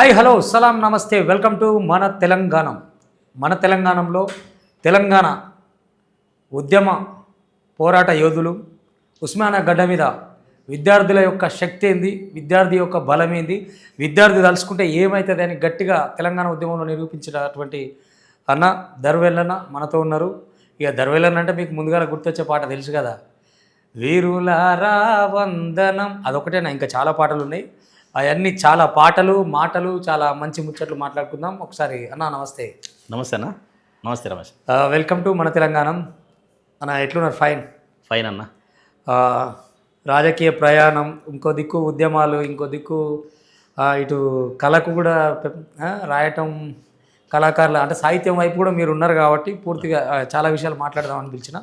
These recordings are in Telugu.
హాయ్ హలో సలాం నమస్తే వెల్కమ్ టు మన తెలంగాణలో తెలంగాణ ఉద్యమ పోరాట యోధులు ఉస్మానియా గడ్డ మీద విద్యార్థుల యొక్క శక్తి ఏంది, విద్యార్థి యొక్క బలం ఏంది, విద్యార్థి తలుచుకుంటే ఏమవుతుంది అని గట్టిగా తెలంగాణ ఉద్యమంలో నిరూపించినటువంటి అన్న దర్వెల్లన్న మనతో ఉన్నారు. ఇక దర్వెల్లన్న అంటే మీకు ముందుగా గుర్తొచ్చే పాట తెలుసు కదా, వీరులారా వందనం, అదొకటేనా, ఇంకా చాలా పాటలు ఉన్నాయి. అవన్నీ చాలా పాటలు మాటలు చాలా మంచి ముచ్చట్లు మాట్లాడుకుందాం. ఒకసారి అన్న నమస్తే. నమస్తే అన్న. నమస్తే రమేష్. వెల్కమ్ టు మన తెలంగాణ అన్న. ఎట్లున్నారు? ఫైన్ అన్న. రాజకీయ ప్రయాణం, ఇంకో దిక్కు ఉద్యమాలు, ఇంకో దిక్కు ఇటు కళకు కూడా రాయటం, కళాకారులు అంటే సాహిత్యం వైపు కూడా మీరు ఉన్నారు కాబట్టి పూర్తిగా చాలా విషయాలు మాట్లాడదామని పిలిచిన.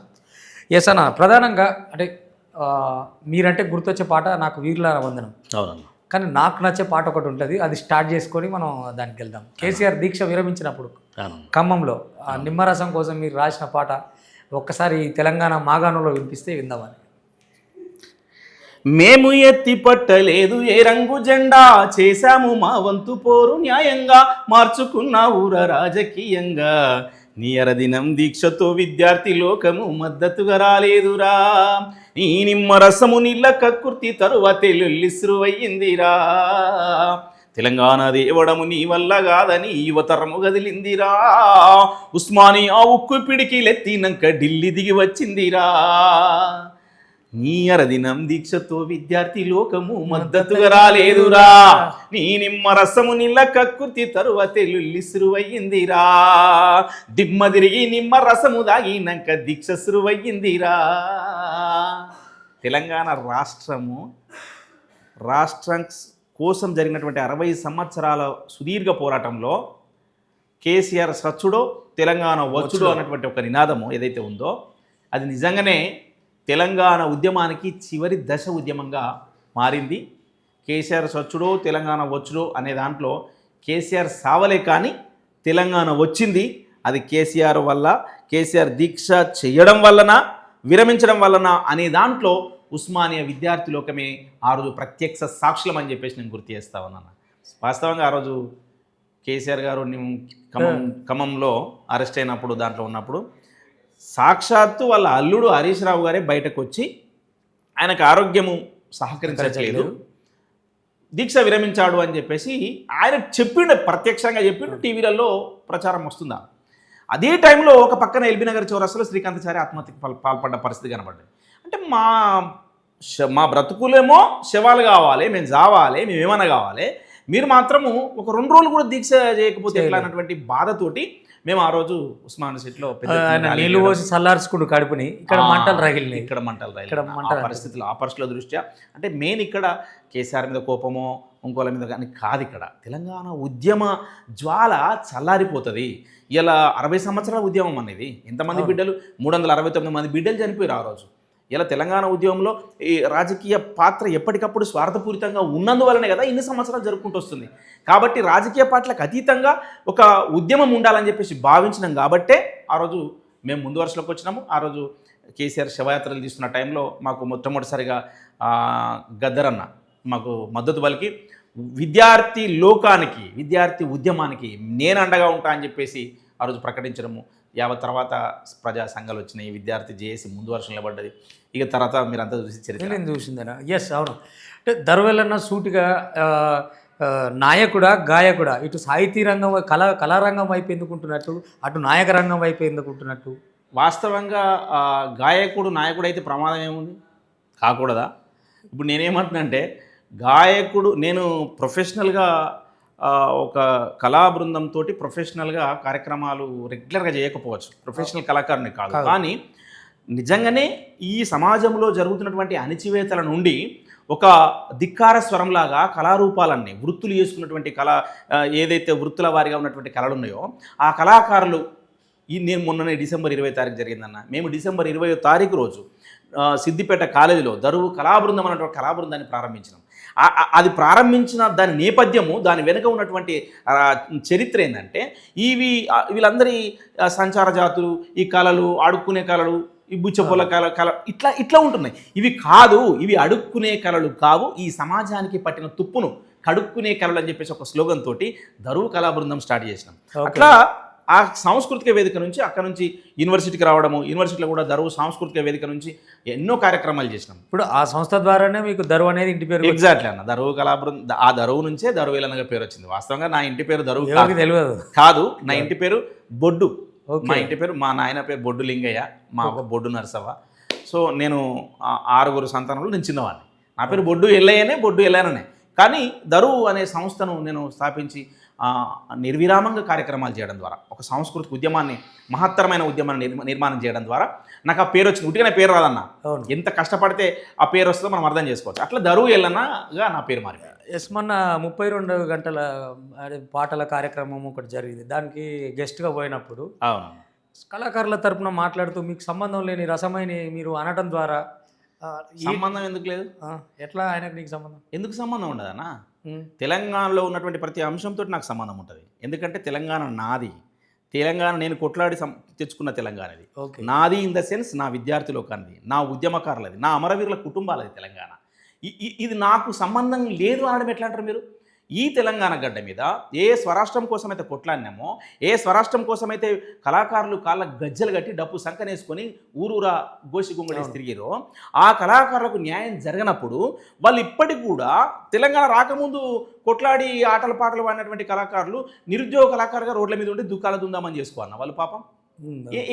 ఎస్ అన్న, ప్రధానంగా అంటే మీరంటే గుర్తొచ్చే పాట నాకు వీరులారా వందనం. అవునన్నా. కానీ నాకు నచ్చే పాట ఒకటి ఉంటుంది, అది స్టార్ట్ చేసుకొని మనం దానికి వెళ్దాం. కేసీఆర్ దీక్ష విరమించినప్పుడు ఖమ్మంలో నిమ్మరసం కోసం మీరు రాసిన పాట ఒక్కసారి తెలంగాణ మాగాణంలో వినిపిస్తే విందామని. మేము ఎత్తి పట్టలేదు ఏ రంగు జెండా, చేశాము మా వంతు పోరు న్యాయంగా, మార్చుకున్న ఊర రాజకీయంగా, నీ అరదినం దీక్షతో విద్యార్థి లోకము మద్దతుగా రాలేదురా, నీ నిమ్మరసము నీళ్ళ కక్కుర్తి తరువాతే లొల్లిస్రువయ్యిందిరా, తెలంగాణ దేవడము నీ వల్ల కాదని యువతరము గదిలిందిరా, ఉస్మానియా ఉక్కు పిడికిలెత్తినాక ఢిల్లీ దిగి వచ్చిందిరా, నీ అరదినం దీక్షతో విద్యార్థి లోకము మద్దతుగా రాలేదురా, నీ నిమ్మరసము నీళ్ళ కక్కుర్తి తరువాతే లొల్లిస్రువయ్యిందిరా, దిమ్మ తిరిగి నిమ్మరసము దాగినాక దీక్ష సురువయ్యిందిరా. తెలంగాణ రాష్ట్రం కోసం జరిగినటువంటి 60 సంవత్సరాల సుదీర్ఘ పోరాటంలో కేసీఆర్ సచ్చుడో తెలంగాణ వచ్చుడో అన్నటువంటి ఒక నినాదము ఏదైతే ఉందో అది నిజంగానే తెలంగాణ ఉద్యమానికి చివరి దశ ఉద్యమంగా మారింది. కేసీఆర్ సచ్చుడో తెలంగాణ వచ్చుడో అనే దాంట్లో కేసీఆర్ సావలే కానీ తెలంగాణ వచ్చింది. అది కేసీఆర్ వల్ల, కేసీఆర్ దీక్ష చేయడం వలన, విరమించడం వలన అనే దాంట్లో ఉస్మానియా విద్యార్థి లోకమే ఆ రోజు ప్రత్యక్ష సాక్షులం అని చెప్పేసి నేను గుర్తు చేస్తా ఉన్నాను. వాస్తవంగా ఆ రోజు కేసీఆర్ గారు ఖమ్మంలో అరెస్ట్ అయినప్పుడు, దాంట్లో ఉన్నప్పుడు సాక్షాత్తు వాళ్ళ అల్లుడు హరీష్ రావు గారే బయటకు వచ్చి ఆయనకు ఆరోగ్యము సహకరించట్లేదు, దీక్ష విరమించాడు అని చెప్పేసి ఆయన చెప్పిండు, ప్రత్యక్షంగా చెప్పిండు, టీవీలలో ప్రచారం వస్తుందా. అదే టైంలో ఒక పక్కన ఎల్బీ నగర్ చౌరస్తాలో శ్రీకాంతాచారి ఆత్మహత్యకు పాల్పడ్డ పరిస్థితి కనబడ్డది. అంటే మా బ్రతుకులేమో శవాలు కావాలి, మేము జావాలి, మేము ఏమైనా కావాలి, మీరు మాత్రము ఒక 2 రోజులు కూడా దీక్ష చేయకపోతే ఎట్లా అన్నటువంటి బాధతోటి మేము ఆ రోజు ఉస్మానియా సిటీలో నీళ్ళు పోసి చల్లార్చుకుంటూ కడుపుని ఇక్కడ మంటలు రగిలినాయి. పరిస్థితులు ఆ పరిస్థితుల దృష్ట్యా అంటే మెయిన్ ఇక్కడ కేసీఆర్ మీద కోపమో ఇంకోల మీద కానీ కాదు, ఇక్కడ తెలంగాణ ఉద్యమ జ్వాల చల్లారిపోతుంది. ఇలా 60 సంవత్సరాల ఉద్యమం అనేది ఎంతమంది బిడ్డలు, 369 మంది బిడ్డలు చనిపోయారు ఆ రోజు. ఇలా తెలంగాణ ఉద్యమంలో ఈ రాజకీయ పాత్ర ఎప్పటికప్పుడు స్వార్థపూరితంగా ఉన్నందువల్లనే కదా ఇన్ని సంవత్సరాలు జరుపుకుంటూ వస్తుంది. కాబట్టి రాజకీయ పార్టీలకు అతీతంగా ఒక ఉద్యమం ఉండాలని చెప్పేసి భావించినాం కాబట్టే ఆ రోజు మేము ముందు వరుసలోకి వచ్చినాము. ఆ రోజు కేసీఆర్ శవయాత్రలు తీస్తున్న టైంలో మాకు మొట్టమొదటిసారిగా గద్దరన్న మాకు మద్దతు పలికి విద్యార్థి లోకానికి, విద్యార్థి ఉద్యమానికి నేను అండగా ఉంటా అని చెప్పేసి ఆ రోజు ప్రకటించడము. యావత్ తర్వాత ప్రజా సంఘాలు వచ్చినాయి, విద్యార్థి జేఏసీ ముందు వర్షం నిలబడ్డది. ఇక తర్వాత మీరు అంతా చూసి చరిత్ర నేను చూసిందనా. ఎస్, అవును. అంటే దర్వెల్లన్న సూటిగా నాయకుడా గాయకుడా, ఇటు సాహితీ రంగం కళారంగం వైపు ఎందుకుంటున్నట్టు, అటు నాయక రంగం వైపు ఎందుకుంటున్నట్టు? వాస్తవంగా గాయకుడు నాయకుడు అయితే ప్రమాదం ఏముంది, కాకూడదా? ఇప్పుడు నేనేమంటున్నానంటే గాయకుడు, నేను ప్రొఫెషనల్గా ఒక కళా బృందంతో ప్రొఫెషనల్గా కార్యక్రమాలు రెగ్యులర్గా చేయకపోవచ్చు, ప్రొఫెషనల్ కళాకారుని కాదు. కానీ నిజంగానే ఈ సమాజంలో జరుగుతున్నటువంటి అణిచివేతల నుండి ఒక ధిక్కార స్వరంలాగా కళారూపాలన్నీ వృత్తులు చేసుకున్నటువంటి ఏదైతే వృత్తుల వారిగా ఉన్నటువంటి కళలు ఉన్నాయో ఆ కళాకారులు నేను మొన్ననే డిసెంబర్ 20వ తారీఖు జరిగిందన్న, మేము డిసెంబర్ 20వ తారీఖు రోజు సిద్దిపేట కాలేజీలో దరువు కళాబృందం అనేటువంటి కళాబృందాన్ని ప్రారంభించినాం. అది ప్రారంభించిన దాని నేపథ్యము, దాని వెనుక ఉన్నటువంటి చరిత్ర ఏంటంటే వీళ్ళందరి సంచార జాతులు, ఈ కళలు, ఆడుకునే కళలు, ఈ బుచ్చపొల కళ ఇట్లా ఉంటున్నాయి. ఇవి కాదు, ఇవి అడుక్కునే కళలు కావు, ఈ సమాజానికి పట్టిన తుప్పును కడుక్కునే కళలు అని చెప్పేసి ఒక స్లోగన్ తోటి దరువు కళా బృందం స్టార్ట్ చేసినాం. Okay. అట్లా ఆ సాంస్కృతిక వేదిక నుంచి అక్కడ నుంచి యూనివర్సిటీకి రావడము, యూనివర్సిటీలో కూడా దరువు సాంస్కృతిక వేదిక నుంచి ఎన్నో కార్యక్రమాలు చేసినాం. ఇప్పుడు ఆ సంస్థ ద్వారానే మీకు దరువు అనేది ఇంటి పేరు ఎగ్జాక్ట్లీ అన్న, దరువు కళా బృందం, ఆ దరువు నుంచే దరువేలనగా పేరు వచ్చింది. వాస్తవంగా నా ఇంటి పేరు దరువు ఎవరికి తెలియదు. కాదు, నా ఇంటి పేరు బొడ్డు. Okay. మా ఇంటి పేరు, మా నాయన పేరు బొడ్డు లింగయ్య, మా అవ్వ బొడ్డు నరసవ్వ. సో నేను 6 సంతానంలో నేను చిన్నవాడిని. నా పేరు బొడ్డు ఎల్లయ్యనే, బొడ్డు ఎల్లయ్యనే. కానీ దరువు అనే సంస్థను నేను స్థాపించి నిర్విరామంగా కార్యక్రమాలు చేయడం ద్వారా ఒక సాంస్కృతిక ఉద్యమాన్ని, మహత్తరమైన ఉద్యమాన్ని నిర్మాణం చేయడం ద్వారా నాకు ఆ పేరు వచ్చింది. ఉట్టిగానే పేరు రాదన్న, ఎంత కష్టపడితే ఆ పేరు వస్తుందో మనం అర్థం చేసుకోవచ్చు. అట్లా దరువు ఎల్లన్నగా నా పేరు మారింది. ఎస్, మొన్న 32 గంటల పాటల కార్యక్రమం ఒకటి జరిగింది. దానికి గెస్ట్గా పోయినప్పుడు అవును, కళాకారుల తరపున మాట్లాడుతూ మీకు సంబంధం లేని రసమైన మీరు అనటం ద్వారా సంబంధం ఎందుకు లేదు? ఎట్లా ఆయనకు నీకు సంబంధం? ఎందుకు సంబంధం ఉండదన్నా? తెలంగాణలో ఉన్నటువంటి ప్రతి అంశంతో నాకు సంబంధం ఉంటుంది. ఎందుకంటే తెలంగాణ నాది, తెలంగాణ నేను కొట్లాడి తెచ్చుకున్న తెలంగాణ ఇది. నాది ఇన్ ద సెన్స్ నా విద్యార్థి లోకానిది, నా ఉద్యమకారులది, నా అమరవీరుల కుటుంబాలది తెలంగాణ. ఇది నాకు సంబంధం లేదు అనడం ఎట్లా అంటారు మీరు? ఈ తెలంగాణ గడ్డ మీద ఏ స్వరాష్ట్రం కోసమైతే కొట్లాడినామో, ఏ స్వరాష్ట్రం కోసమైతే కళాకారులు కాళ్ళ గజ్జలు కట్టి డప్పు సంకనేసుకొని ఊరూరా గోసి గుంగళేసి తిరిగిరో, ఆ కళాకారులకు న్యాయం జరగనప్పుడు వాళ్ళు ఇప్పటికి కూడా తెలంగాణ రాకముందు కొట్లాడి ఆటలు పాటలు వాడినటువంటి కళాకారులు నిరుద్యోగ కళాకారుగా రోడ్ల మీద ఉండి దుఃఖాలు దుందామని చేసుకోవాలన్న వాళ్ళు పాపం.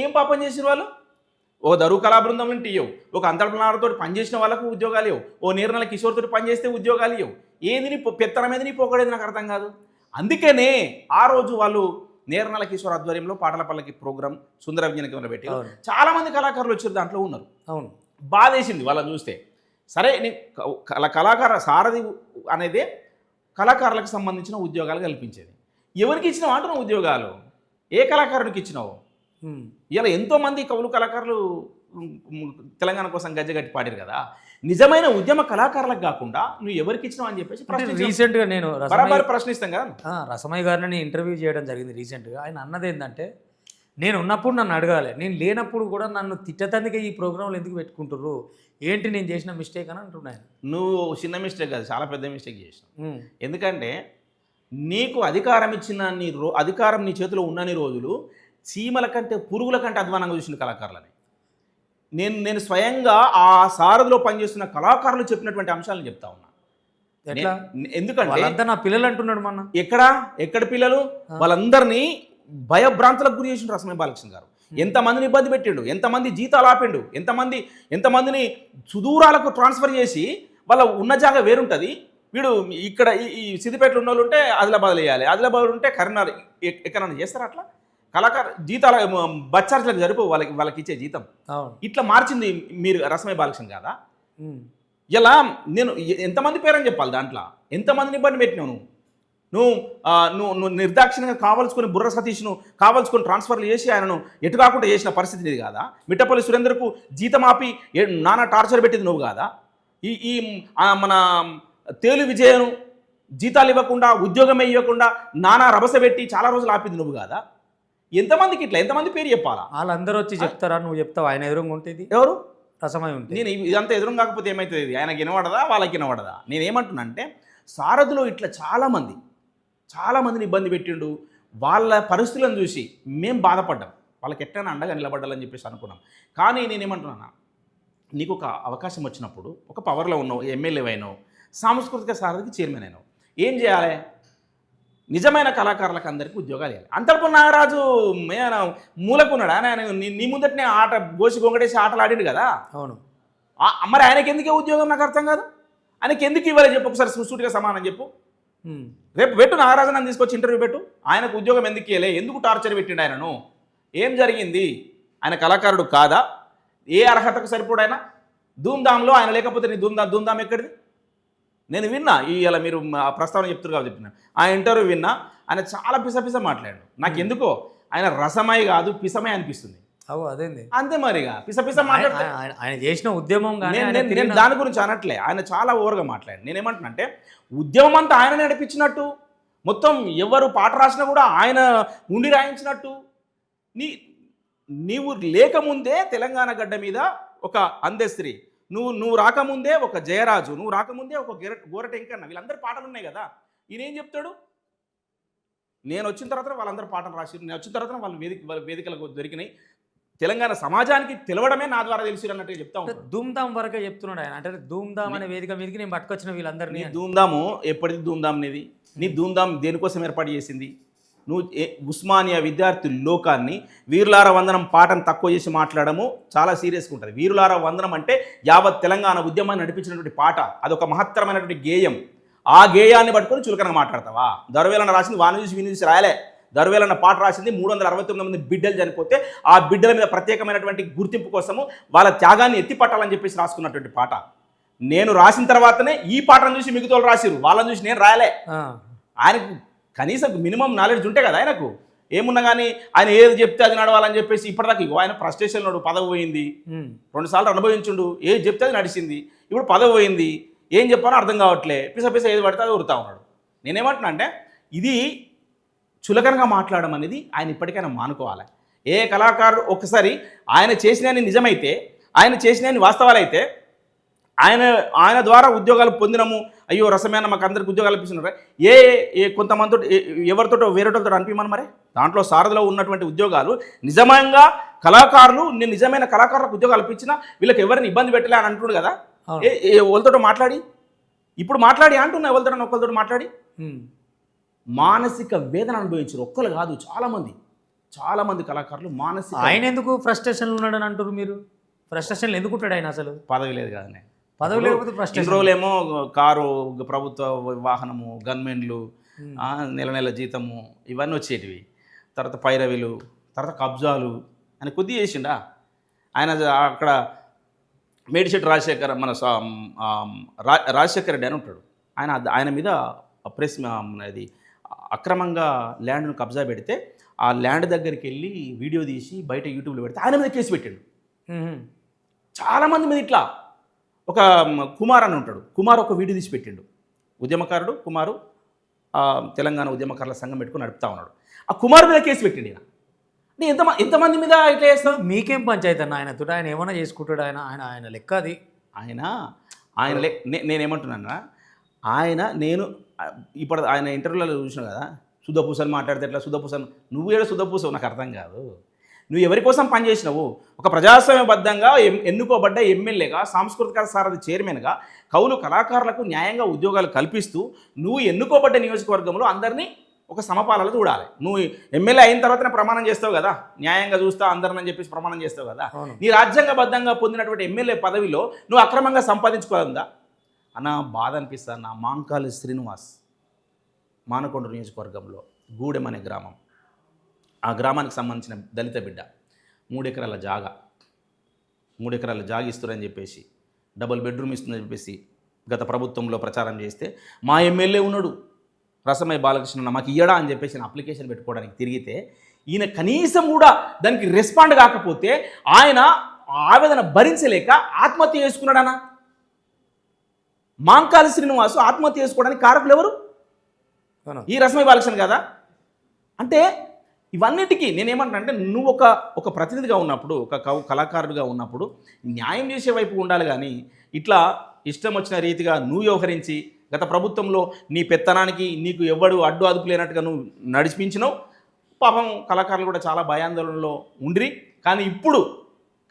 ఏం పాపం చేసిన వాళ్ళు? ఓ దరువు కళా బృందం నుండి ఇవ్వవు, ఒక అంతర్ప్రణాలతో పనిచేసిన వాళ్ళకు ఉద్యోగాలు ఇవ్వవు, ఓ నీర్నల కిషోర్తో పనిచేస్తే ఉద్యోగాలు ఇవ్వవు. ఏది పెత్తనమేది నీ పోకడేది నాకు అర్థం కాదు. అందుకనే ఆ రోజు వాళ్ళు నేర్నల కిషోర్ ఆధ్వర్యంలో పాటల పల్లకి ప్రోగ్రాం సుందర విజ్ఞాన కేంద్రం పెట్టి చాలామంది కళాకారులు వచ్చారు, దాంట్లో ఉన్నారు. అవును, బాధేసింది వాళ్ళని చూస్తే. సరే, కళాకార సారథి అనేదే కళాకారులకు సంబంధించిన ఉద్యోగాలు కల్పించేది. ఎవరికి ఇచ్చినావు అంటున్నావు ఉద్యోగాలు? ఏ కళాకారునికి ఇచ్చినావు? ఇలా ఎంతోమంది కవులు కళాకారులు తెలంగాణ కోసం గజ్జగట్టి పాడారు కదా. నిజమైన ఉద్యమ కళాకారులకు కాకుండా నువ్వు ఎవరికి ఇచ్చినావు అని చెప్పేసి రీసెంట్గా నేను బరాబర్ ప్రశ్నిస్తాం కదా. రసమయ్య గారిని ఇంటర్వ్యూ చేయడం జరిగింది రీసెంట్గా. ఆయన అన్నది ఏంటంటే, నేను ఉన్నప్పుడు నన్ను అడగాలి, నేను లేనప్పుడు కూడా నన్ను తిట్టతందుకే ఈ ప్రోగ్రాంలు ఎందుకు పెట్టుకుంటారు, ఏంటి నేను చేసిన మిస్టేక్ అని అంటున్నాను. నువ్వు చిన్న మిస్టేక్ కాదు, చాలా పెద్ద మిస్టేక్ చేసినావు. ఎందుకంటే నీకు అధికారం ఇచ్చిన అధికారం నీ చేతిలో ఉన్నన్ని రోజులు చీమల కంటే పురుగుల కంటే అధ్వానంగా చూసిన కళాకారులని నేను స్వయంగా ఆ సారథిలో పనిచేస్తున్న కళాకారులు చెప్పినటువంటి అంశాలను చెప్తా ఉన్నా. ఎందుకంటే నా పిల్లలు అంటున్నాడు మన ఎక్కడ పిల్లలు వాళ్ళందరినీ భయభ్రాంతులకు గురి చేసిన రసమయ్య బాలకృష్ణ గారు. ఎంతమందిని ఇబ్బంది పెట్టిండు, ఎంతమంది జీతాలు ఆపిండు, ఎంతమందిని సుదూరాలకు ట్రాన్స్ఫర్ చేసి వాళ్ళ ఉన్న జాగా వేరుంటుంది. వీడు ఇక్కడ ఈ సిద్దిపేటలో ఉన్న వాళ్ళు ఉంటే ఆదిలాబాద్లో వేయాలి, ఆదిలాబాద్ ఉంటే కరీంనగర్ ఎక్కడన్నా చేస్తారు. అట్లా కళాకారు జీతాల బచ్చార్జీలకు సరిపో వాళ్ళకి ఇచ్చే జీతం. ఇట్లా మార్చింది మీరు రసమయ్య బాలకృష్ణ కాదా? ఇలా నేను ఎంతమంది పేరని చెప్పాలి, దాంట్లో ఎంతమందిని ఇబ్బంది పెట్టినావు నువ్వు నిర్దాక్షిణ్యంగా కావాల్సుకొని బుర్ర సతీష్ను కావాల్సుకొని ట్రాన్స్ఫర్లు చేసి ఆయనను ఎటు కాకుండా చేసిన పరిస్థితి ఇది కాదా? మిట్టపల్లి సురేందర్కు జీతం ఆపి నానా టార్చర్ పెట్టింది నువ్వు కాదా? ఈ మన తేలు విజయను జీతాలు ఇవ్వకుండా, ఉద్యోగమే ఇవ్వకుండా నానా రభస పెట్టి చాలా రోజులు ఆపింది నువ్వు కాదా? ఎంతమందికి ఇట్లా ఎంతమంది పేరు చెప్పాలా? వాళ్ళందరూ వచ్చి చెప్తారా? నువ్వు చెప్తావు, ఆయన ఎదురుగా ఉంటుంది ఎవరు? రసమయ్య ఉంటుంది. నేను ఇదంతా ఎదురు కాకపోతే ఏమవుతుంది? ఇది ఆయనకి వినబడదా, వాళ్ళకి వినబడదా? నేనేమంటున్నా అంటే, సారథిలో ఇట్లా చాలామందిని ఇబ్బంది పెట్టిండు. వాళ్ళ పరిస్థితులను చూసి మేము బాధపడ్డాం, వాళ్ళకి ఎట్లైనా అండగా నిలబడాలని చెప్పేసి అనుకున్నాం. కానీ నేనేమంటున్నా, నీకు ఒక అవకాశం వచ్చినప్పుడు ఒక పవర్లో ఉన్నావు, ఎమ్మెల్యే అయినావు, సాంస్కృతిక సారథికి చైర్మన్ అయినావు, ఏం చేయాలి? నిజమైన కళాకారులకు అందరికీ ఉద్యోగాలు ఇవ్వాలి. అంతర్పూర్ నాగరాజు మూలకున్నాడా? ఆయన నీ ముందటనే ఆట గోసి గొంగడేసి ఆటలు ఆడిండు కదా. అవును, మరి ఆయనకి ఎందుకే ఉద్యోగం నాకు అర్థం కాదు. ఆయనకి ఎందుకు ఇవ్వాలి చెప్పు ఒకసారి, సూటిగా సమానం చెప్పు. రేపు పెట్టు, నాగరాజు నన్ను తీసుకొచ్చి ఇంటర్వ్యూ పెట్టు. ఆయనకు ఉద్యోగం ఎందుకు ఇవ్వలే, ఎందుకు టార్చర్ పెట్టిండు ఆయనను, ఏం జరిగింది? ఆయన కళాకారుడు కాదా? ఏ అర్హతకు సరిపోడు ఆయన? ధూమ్ధామ్లో ఆయన లేకపోతే నీ ధూమ్ధామ్ ఎక్కడిది? నేను విన్నా, ఇలా మీరు ప్రస్తావన చెప్తారు కాబట్టి చెప్పిన ఆ ఇంటర్వ్యూ విన్నా. ఆయన చాలా పిసపిస మాట్లాడాడు. నాకు ఎందుకో ఆయన రసమయ్య కాదు పిసమయ్య అనిపిస్తుంది. అదేంది అంతే మరిగా పిసపిస మాట్లాడితే ఆయన చేసిన ఉద్యమం నేను దాని గురించి అనట్లే, ఆయన చాలా ఓవర్గా మాట్లాడాడు. నేనేమంటున్నా అంటే, ఉద్యమం అంతా ఆయన నడిపించినట్టు, మొత్తం ఎవరు పాట రాసినా కూడా ఆయన ఉండి రాయించినట్టు. నీవు లేకముందే తెలంగాణ గడ్డ మీద ఒక అందెస్త్రీ, నువ్వు రాకముందే ఒక జయరాజు, నువ్వు రాకముందే ఒక గోరటెంకన్న, వీళ్ళందరి పాటలు ఉన్నాయి కదా. ఈయన ఏం చెప్తాడు? నేను వచ్చిన తర్వాత వాళ్ళందరూ పాటలు రాసిరు, నేను వచ్చిన తర్వాత వాళ్ళ వేదికలకు దొరికినాయి, తెలంగాణ సమాజానికి తెలవడమే నా ద్వారా తెలిసి అన్నట్టుగా చెప్తా ఉంటాడు. ధూమ్ధామ్ వరకే చెప్తున్నాడు ఆయన. అంటే ధూమ్ధామ్ అనే వేదిక మీదకి నేను పట్టుకొచ్చిన వీళ్ళందరినీ. నీ ధూమ్ధాము ఎప్పటిది ధూమ్ధామ్ నీది? నీ ధూమ్ధామ్ దేనికోసం ఏర్పాటు చేసింది? నువ్వు ఉస్మానియా విద్యార్థి లోకాన్ని వీరులార వందనం పాటను తక్కువ చేసి మాట్లాడము చాలా సీరియస్గా ఉంటుంది. వీరులార వందనం అంటే యావత్ తెలంగాణ ఉద్యమాన్ని నడిపించినటువంటి పాట, అదొక మహత్తరమైనటువంటి గేయం. ఆ గేయాన్ని పట్టుకొని చులకనగా మాట్లాడతావా? దొరవేలన్న రాసింది వాని చూసి విని చూసి రాయలే. దొరవేలన్న పాట రాసింది 369 మంది బిడ్డలు చనిపోతే ఆ బిడ్డల మీద ప్రత్యేకమైనటువంటి గుర్తింపు కోసము వాళ్ళ త్యాగాన్ని ఎత్తిపట్టాలని చెప్పేసి రాసుకున్నటువంటి పాట. నేను రాసిన తర్వాతనే ఈ పాటను చూసి మిగతా వాళ్ళు రాసిరు, వాళ్ళని చూసి నేను రాయలే. ఆయనకు కనీసం మినిమం నాలెడ్జ్ ఉంటే కదా ఆయనకు. ఏమున్నా కానీ ఆయన ఏది చెప్తే అది నడవాలని చెప్పేసి ఇప్పటిదాకా ఆయన ఫ్రస్ట్రేషన్లో పదవి పోయింది, 2 సార్లు అనుభవించుండు, ఏది చెప్తే అది నడిచింది, ఇప్పుడు పదవి పోయింది, ఏం చెప్పానో అర్థం కావట్లే, పిస ఏది పడితే అది ఉరుతా ఉన్నాడు. నేనేమంటున్నా అంటే ఇది చులకనగా మాట్లాడడం అనేది ఆయన ఇప్పటికైనా మానుకోవాలి. ఏ కళాకారుడు ఒక్కసారి ఆయన చేసినని నిజమైతే, ఆయన చేసినని వాస్తవాలైతే, ఆయన ద్వారా ఉద్యోగాలు పొందినము, అయ్యో రసమైన మాకు అందరికి ఉద్యోగాలు ఇప్పిస్తున్నారు, ఏ కొంతమందితో ఎవరితో వేరేటోతో అనిపించమని మరి దాంట్లో సారథిలో ఉన్నటువంటి ఉద్యోగాలు నిజంగా కళాకారులు, నేను నిజమైన కళాకారులకు ఉద్యోగాలు ఇప్పించినా వీళ్ళకి ఎవరిని ఇబ్బంది పెట్టలే అని అంటున్నాడు కదా. వాళ్ళతో మాట్లాడి ఇప్పుడు మాట్లాడి అంటున్నా, ఎవరితో ఒకరితో మాట్లాడి మానసిక వేదన అనుభవించారు. ఒక్కరు కాదు, చాలామంది కళాకారులు మానసిక. ఆయన ఎందుకు ఫ్రస్ట్రేషన్లు ఉన్నాడని అంటారు మీరు? ఫ్రస్ట్రేషన్లు ఎందుకు ఉంటాడు ఆయన? అసలు పదవి లేదు కదనే. పదవి లేకపోతే ఫ్రస్ట్రేషన్. రోజులేమో కారు, ప్రభుత్వ వాహనము, గన్మెన్లు, నెల జీతము, ఇవన్నీ వచ్చేటివి. తర్వాత పైరవిలు, తర్వాత కబ్జాలు అని కొద్ది చేసిండా ఆయన. అక్కడ మేడిశెట్టి రాజశేఖర్, మన రాజశేఖర్ రెడ్డి అని ఉంటాడు, ఆయన మీద అది అక్రమంగా ల్యాండ్ను కబ్జా పెడితే ఆ ల్యాండ్ దగ్గరికి వెళ్ళి వీడియో తీసి బయట యూట్యూబ్లో పెడితే ఆయన మీద కేసు పెట్టాడు. చాలామంది మీద ఇట్లా. ఒక కుమార్ అని ఉంటాడు, కుమార్ ఒక వీడియో తీసి పెట్టిండు, ఉద్యమకారుడు కుమారు, తెలంగాణ ఉద్యమకారుల సంఘం పెట్టుకుని నడుపుతా ఉన్నాడు. ఆ కుమార్ మీద కేసు పెట్టిండు. ఈయన ఎంతమంది మీద ఇట్లా చేస్తాం? మీకేం పంచాయతీ అన్న ఆయనతో? ఆయన ఏమైనా చేసుకుంటాడు? ఆయన లెక్క అది. నేనేమంటున్నా, నేను ఇప్పుడు ఆయన ఇంటర్వ్యూలలో చూసినా కదా, సుధపూసని మాట్లాడితే ఎట్లా సుధపూసని, నువ్వు ఏదో సుధపూసవు నాకు అర్థం కాదు. నువ్వు ఎవరి కోసం పనిచేసినావు? ఒక ప్రజాస్వామ్యబద్ధంగా ఎన్నుకోబడ్డ ఎమ్మెల్యేగా, సాంస్కృతిక సారథి చైర్మన్గా కవులు కళాకారులకు న్యాయంగా ఉద్యోగాలు కల్పిస్తూ నువ్వు ఎన్నుకోబడ్డ నియోజకవర్గంలో అందరినీ ఒక సమపాలలో చూడాలి. నువ్వు ఎమ్మెల్యే అయిన తర్వాతనే ప్రమాణం చేస్తావు కదా, న్యాయంగా చూస్తా అందరిని చెప్పేసి ప్రమాణం చేస్తావు కదా. నీ రాజ్యాంగబద్ధంగా పొందినటువంటి ఎమ్మెల్యే పదవిలో నువ్వు అక్రమంగా సంపాదించుకోదా అన్న బాధ అనిపిస్తా. నా మాంకాలి శ్రీనివాస్ మానకొండ నియోజకవర్గంలో గూడెం అనే గ్రామం, ఆ గ్రామానికి సంబంధించిన దళిత బిడ్డ 3 ఎకరాల జాగా ఇస్తారని చెప్పేసి, డబుల్ బెడ్రూమ్ ఇస్తుందని చెప్పేసి గత ప్రభుత్వంలో ప్రచారం చేస్తే మా ఎమ్మెల్యే ఉన్నాడు రసమయ్య బాలకృష్ణ మాకు ఇయ్యడా అని చెప్పేసి నేను అప్లికేషన్ పెట్టుకోవడానికి తిరిగితే ఈయన కనీసం కూడా దానికి రెస్పాండ్ కాకపోతే ఆయన ఆవేదన భరించలేక ఆత్మహత్య చేసుకున్నాడనా. మాంకాలి శ్రీనివాసు ఆత్మహత్య చేసుకోవడానికి కారకులు ఎవరు? ఈ రసమయ్య బాలకృష్ణ కదా. అంటే ఇవన్నిటికీ నేనేమంటున్నా అంటే, నువ్వు ఒక ప్రతినిధిగా ఉన్నప్పుడు, ఒక కళాకారుడిగా ఉన్నప్పుడు న్యాయం చేసే వైపు ఉండాలి. కానీ ఇట్లా ఇష్టం వచ్చిన రీతిగా నువ్వు వ్యవహరించి గత ప్రభుత్వంలో నీ పెత్తనానికి నీకు ఎవడు అడ్డు అదుపు లేనట్టుగా నువ్వు నడిపించినావు. పాపం కళాకారులు కూడా చాలా భయాందోళనలో ఉండ్రి. కానీ ఇప్పుడు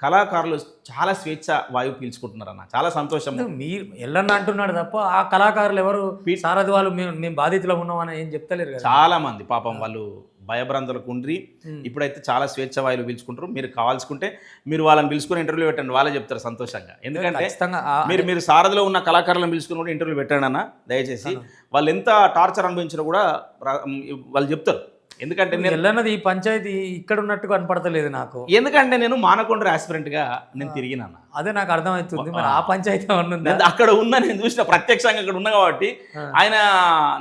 కళాకారులు చాలా స్వేచ్ఛ వాయువు పీల్చుకుంటున్నారన్న, చాలా సంతోషం. మీరు ఎల్లన్న అంటున్నాడు తప్ప ఆ కళాకారులు ఎవరు సారథి వాళ్ళు మేము బాధితులు ఉన్నామని ఏం చెప్తలేరు కదా. చాలా మంది పాపం వాళ్ళు భయభ్రాంతులకు ఉండ్రి. ఇప్పుడైతే చాలా స్వేచ్ఛ వాయువులు పీల్చుకుంటారు. మీరు కావాల్సుకుంటే మీరు వాళ్ళని పిలుచుకుని ఇంటర్వ్యూ పెట్టండి, వాళ్ళే చెప్తారు సంతోషంగా. ఎందుకంటే మీరు సారథిలో ఉన్న కళాకారులను పిలుచుకుని కూడా ఇంటర్వ్యూ పెట్టండి అన్న దయచేసి. వాళ్ళు ఎంత టార్చర్ అనుభవించినా కూడా వాళ్ళు చెప్తారు. ఎందుకంటే నేను ఎల్లన్నది ఈ పంచాయతీ ఇక్కడ ఉన్నట్టు కనపడతలేదు నాకు. ఎందుకంటే నేను మానకొండ ఆస్పిరెంట్గా నేను తిరిగినా, అదే నాకు అర్థమవుతుంది. మరి ఆ పంచాయతీ అక్కడ ఉన్నా, నేను చూసిన ప్రత్యక్షంగా అక్కడ ఉన్నా కాబట్టి ఆయన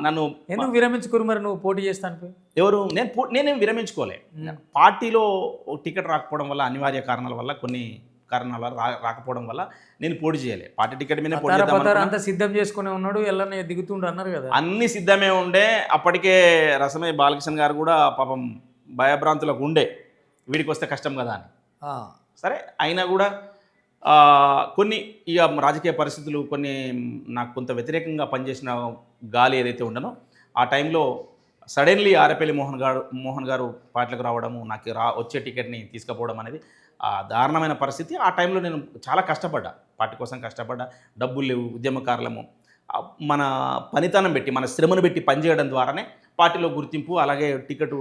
నన్ను ఎందుకు విరమించుకోరు మరి? నువ్వు పోటీ చేస్తాను ఎవరు? నేనేం విరమించుకోలే. పార్టీలో టికెట్ రాకపోవడం వల్ల, అనివార్య కారణాల వల్ల, కొన్ని కారణాల రాకపోవడం వల్ల నేను పోటీ చేయలే. పార్టీ టికెట్ మీద అంతా సిద్ధం చేసుకునే ఉన్నాడు, ఎల్లనే దిగుతుండు అన్నారు కదా. అన్ని సిద్ధమే ఉండే. అప్పటికే రసమయ్య బాలకృష్ణ గారు కూడా పాపం భయభ్రాంతులకు ఉండే, వీడికి వస్తే కష్టం కదా అని. సరే అయినా కూడా కొన్ని ఇక రాజకీయ పరిస్థితులు కొన్ని నాకు కొంత వ్యతిరేకంగా పనిచేసిన గాలి ఏదైతే ఉండనో ఆ టైంలో సడన్లీ ఆరేపల్లి మోహన్ గారు పార్టీలకు రావడము, నాకు వచ్చే టికెట్ని తీసుకుపోవడం అనేది దారుణమైన పరిస్థితి. ఆ టైంలో నేను చాలా కష్టపడ్డా, పార్టీ కోసం కష్టపడ్డా. డబ్బులు లేవు, ఉద్యమకారులము. మన పనితనం పెట్టి, మన శ్రమను పెట్టి పనిచేయడం ద్వారానే పార్టీలో గుర్తింపు, అలాగే టికెట్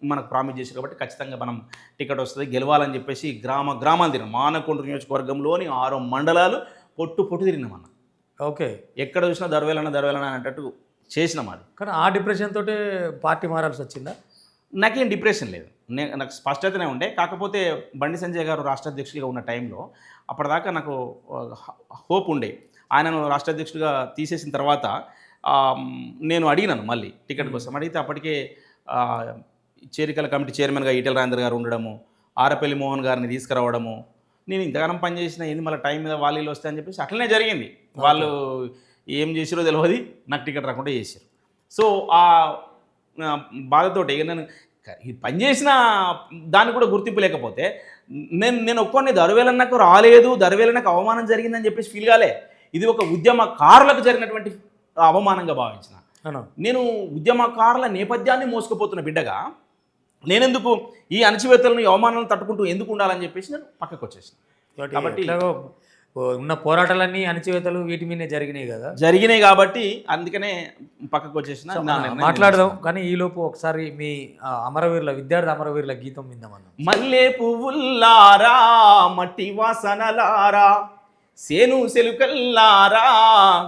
మనకు ప్రామిస్ చేశారు కాబట్టి ఖచ్చితంగా మనం టికెట్ వస్తుంది, గెలవాలని చెప్పేసి గ్రామాలు తిరిగినాం. మానకొండ నియోజకవర్గంలోని 6 మండలాలు పొట్టు తిరిగినాం. ఓకే. ఎక్కడ చూసినా దర్వేలన్న అనేటట్టు చేసినాం. అది కానీ ఆ డిప్రెషన్ తోటే పార్టీ మారాల్సి వచ్చిందా? నాకేం డిప్రెషన్ లేదు, నాకు స్పష్టతనే ఉండే. కాకపోతే బండి సంజయ్ గారు రాష్ట్ర అధ్యక్షుడిగా ఉన్న టైంలో అప్పటిదాకా నాకు హోప్ ఉండే. ఆయనను రాష్ట్ర అధ్యక్షుడిగా తీసేసిన తర్వాత నేను అడిగినాను మళ్ళీ టికెట్ కోసం. అడిగితే అప్పటికే చేరికల కమిటీ చైర్మన్గా ఈటెల రాజేందర్ గారు ఉండడము, ఆరేపల్లి మోహన్ గారిని తీసుకురావడము, నేను ఇంతగానం పనిచేసిన ఏంది మళ్ళీ టైం మీద వాళ్ళు వస్తాయని చెప్పేసి అట్లనే జరిగింది. వాళ్ళు ఏం చేసిరో తెలియదు, నాకు టికెట్ రాకుండా చేశారు. సో ఆ బాధతోటి ఇక నేను పనిచేసిన దానికి కూడా గుర్తింపు లేకపోతే నేను ఒక్కొని దర్వేలన్నకు రాలేదు, దర్వేలన్నకు అవమానం జరిగిందని చెప్పేసి ఫీల్ కాలే. ఇది ఒక ఉద్యమకారులకు జరిగినటువంటి అవమానంగా భావించిన. నేను ఉద్యమకారుల నేపథ్యాన్ని మోసుకుపోతున్న బిడ్డగా నేనెందుకు ఈ అణచివేతలను, ఈ అవమానాలను తట్టుకుంటూ ఎందుకు ఉండాలని చెప్పేసి నేను పక్కకు వచ్చేసిన. కాబట్టి ఉన్న పోరాటాలన్నీ అణచివేతలు వీటి మీదే జరిగినాయి కాబట్టి అందుకనే పక్కకు వచ్చేసిన. మాట్లాడదాం కానీ ఈలోపు ఒకసారి మీ విద్యార్థి అమరవీరుల గీతం విందామన్నా. మల్లె పువ్వుల్లారా, మట్టి వాసనలారా, సేను సెలుకల్లారా,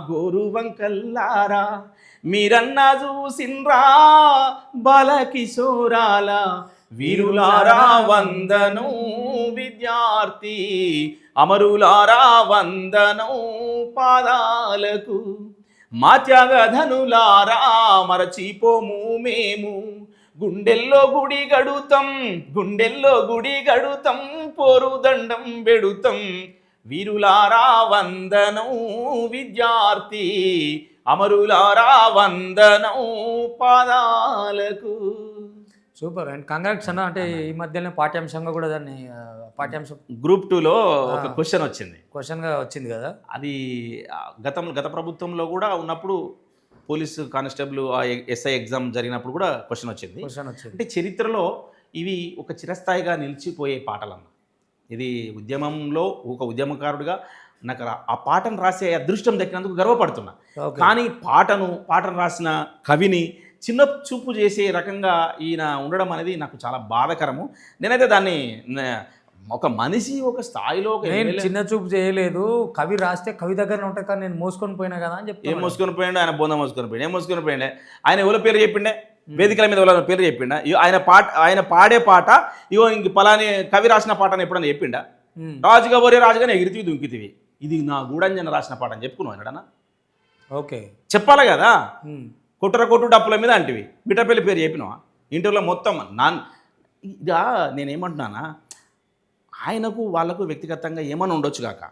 గోరు వంకల్లారా, మీరన్నా చూసిండ్రా బాలకిశోరాల, వీరులారా వందనం విద్యార్థి, అమరులారా వందనం పాదాలకు, మా త్యాగధనులారా మరచిపోము మేము, గుండెల్లో గుడి గడుతం పోరుదండం బెడుతం, వీరులారా వందనం విద్యార్థి, అమరులారా వందనం పాదాలకు. సూపర్ అండ్ కంగ్రాట్స్ అన్న. అంటే ఈ మధ్యనే పాఠ్యాంశంగా కూడా దాన్ని పాఠ్యాంశం గ్రూప్ 2లో ఒక క్వశ్చన్గా వచ్చింది కదా. అది గత ప్రభుత్వంలో కూడా ఉన్నప్పుడు పోలీసు కానిస్టేబుల్ ఎస్ఐ ఎగ్జామ్ జరిగినప్పుడు కూడా క్వశ్చన్ వచ్చింది. అంటే చరిత్రలో ఇవి ఒక చిరస్థాయిగా నిలిచిపోయే పాటలన్న. ఇది ఉద్యమంలో ఒక ఉద్యమకారుడిగా నాకు ఆ పాటను రాసే అదృష్టం దక్కినందుకు గర్వపడుతున్నా. కానీ పాటను రాసిన కవిని చిన్న చూపు చేసే రకంగా ఈయన ఉండడం అనేది నాకు చాలా బాధాకరము. నేనైతే దాన్ని ఒక మనిషి ఒక స్థాయిలో చిన్న చూపు చేయలేదు, కవి రాస్తే కవి దగ్గర ఉంటాయి కానీ నేను మోసుకొని పోయినా కదా అని చెప్పి. ఏం మోసుకొని పోయిండు ఆయన? బోంద మోసుకొని పోయిండు. ఏం మోసుకొని పోయిండే? ఆయన ఎవరో పేరు చెప్పిండే, వేదికల మీద ఎవరో పేరు చెప్పిండా? ఆయన పాడే పాట ఇగో ఇంక పలాని కవి రాసిన పాట అని ఎప్పుడన్నా చెప్పిండా? రాజుగా ఒరే రాజుగానే ఎగిరితివి దుంకితివి, ఇది నా గూడంజన రాసిన పాట అని చెప్పుకున్నావు ఎన్నడన్నా? ఓకే, చెప్పాలి కదా. కొట్టు డప్పుల మీద అంటివి, బిడ్డపల్లి పేరు చెప్పినావా? ఇంటర్లో మొత్తం ఇక నేనేమంటున్నానా, ఆయనకు వాళ్ళకు వ్యక్తిగతంగా ఏమైనా ఉండొచ్చు కాక,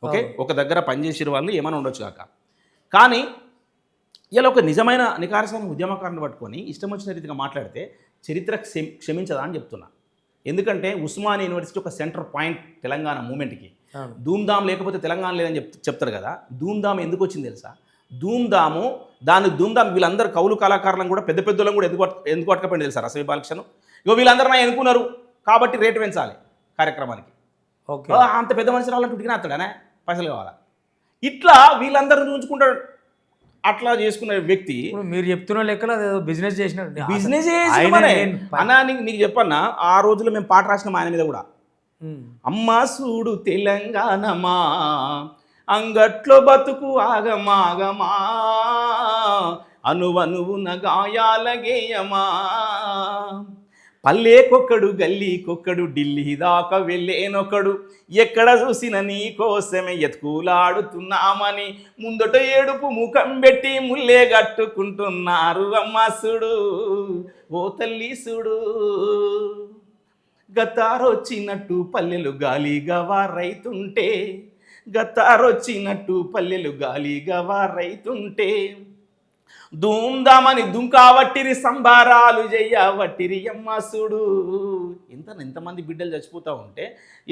ఓకే, ఒక దగ్గర పనిచేసిన వాళ్ళు ఏమైనా ఉండొచ్చు కాక, కానీ ఇలా ఒక నిజమైన నికారసమైన ఉద్యమకారుని పట్టుకొని ఇష్టం వచ్చిన రీతిగా మాట్లాడితే చరిత్ర క్షమించదా అని చెప్తున్నా. ఎందుకంటే ఉస్మానియా యూనివర్సిటీ ఒక సెంటర్ పాయింట్ తెలంగాణ మూమెంట్కి. ధూమ్ధామ్ లేకపోతే తెలంగాణ లేదని చెప్తారు కదా. ధూమ్ధామ్ ఎందుకు వచ్చింది తెలుసా? ధూమ్ధాము వీళ్ళందరూ కౌలు కళాకారులను కూడా పెద్ద పెద్దలను కూడా ఎందుకు పట్టుకపోయింది తెలుసా? రసవి బాలకృష్ణ ఇగో వీళ్ళందరూ నా ఎన్నుకున్నారు కాబట్టి రేటు పెంచాలి కార్యక్రమానికి. ఓకే, అంత పెద్ద మనిషి రావాలంటే ఉడికినా అతడనే పైసలు కావాలా? ఇట్లా వీళ్ళందరూ ఉంచుకుంటాడు. అట్లా చేసుకునే వ్యక్తి మీరు చెప్తున్న లెక్కలో బిజినెస్ చేసినట్టు. బిజినెస్ అన్నా నీకు చెప్పన్నా, ఆ రోజుల్లో మేము పాట రాసినాం ఆయన మీద కూడా. అమ్మా సూడు తెలంగాణమా, అంగట్లో బతుకు ఆగమాగమా, అనువనువున గాయాల గేయమా, పల్లెకొక్కడు గల్లీకొక్కడు ఢిల్లీ దాకా వెళ్ళేనొక్కడు, ఎక్కడ చూసిన నీ కోసమే ఎత్తుకులాడుతున్నామని ముందట ఏడుపు ముఖం పెట్టి ముల్లే కట్టుకుంటున్నారు. అమ్మాసుడు ఓ తల్లి సుడు, గతారొచ్చినట్టు పల్లెలు గాలిగా వారైతుంటే, గతారొచ్చినట్టు పల్లెలు గాలిగా వారైతుంటే, ధూమ్ధామని దుంకావట్టిరి సంబారాలు చెయ్యవట్టిరి అమ్మాసుడు. ఎంతమంది బిడ్డలు చచ్చిపోతూ ఉంటే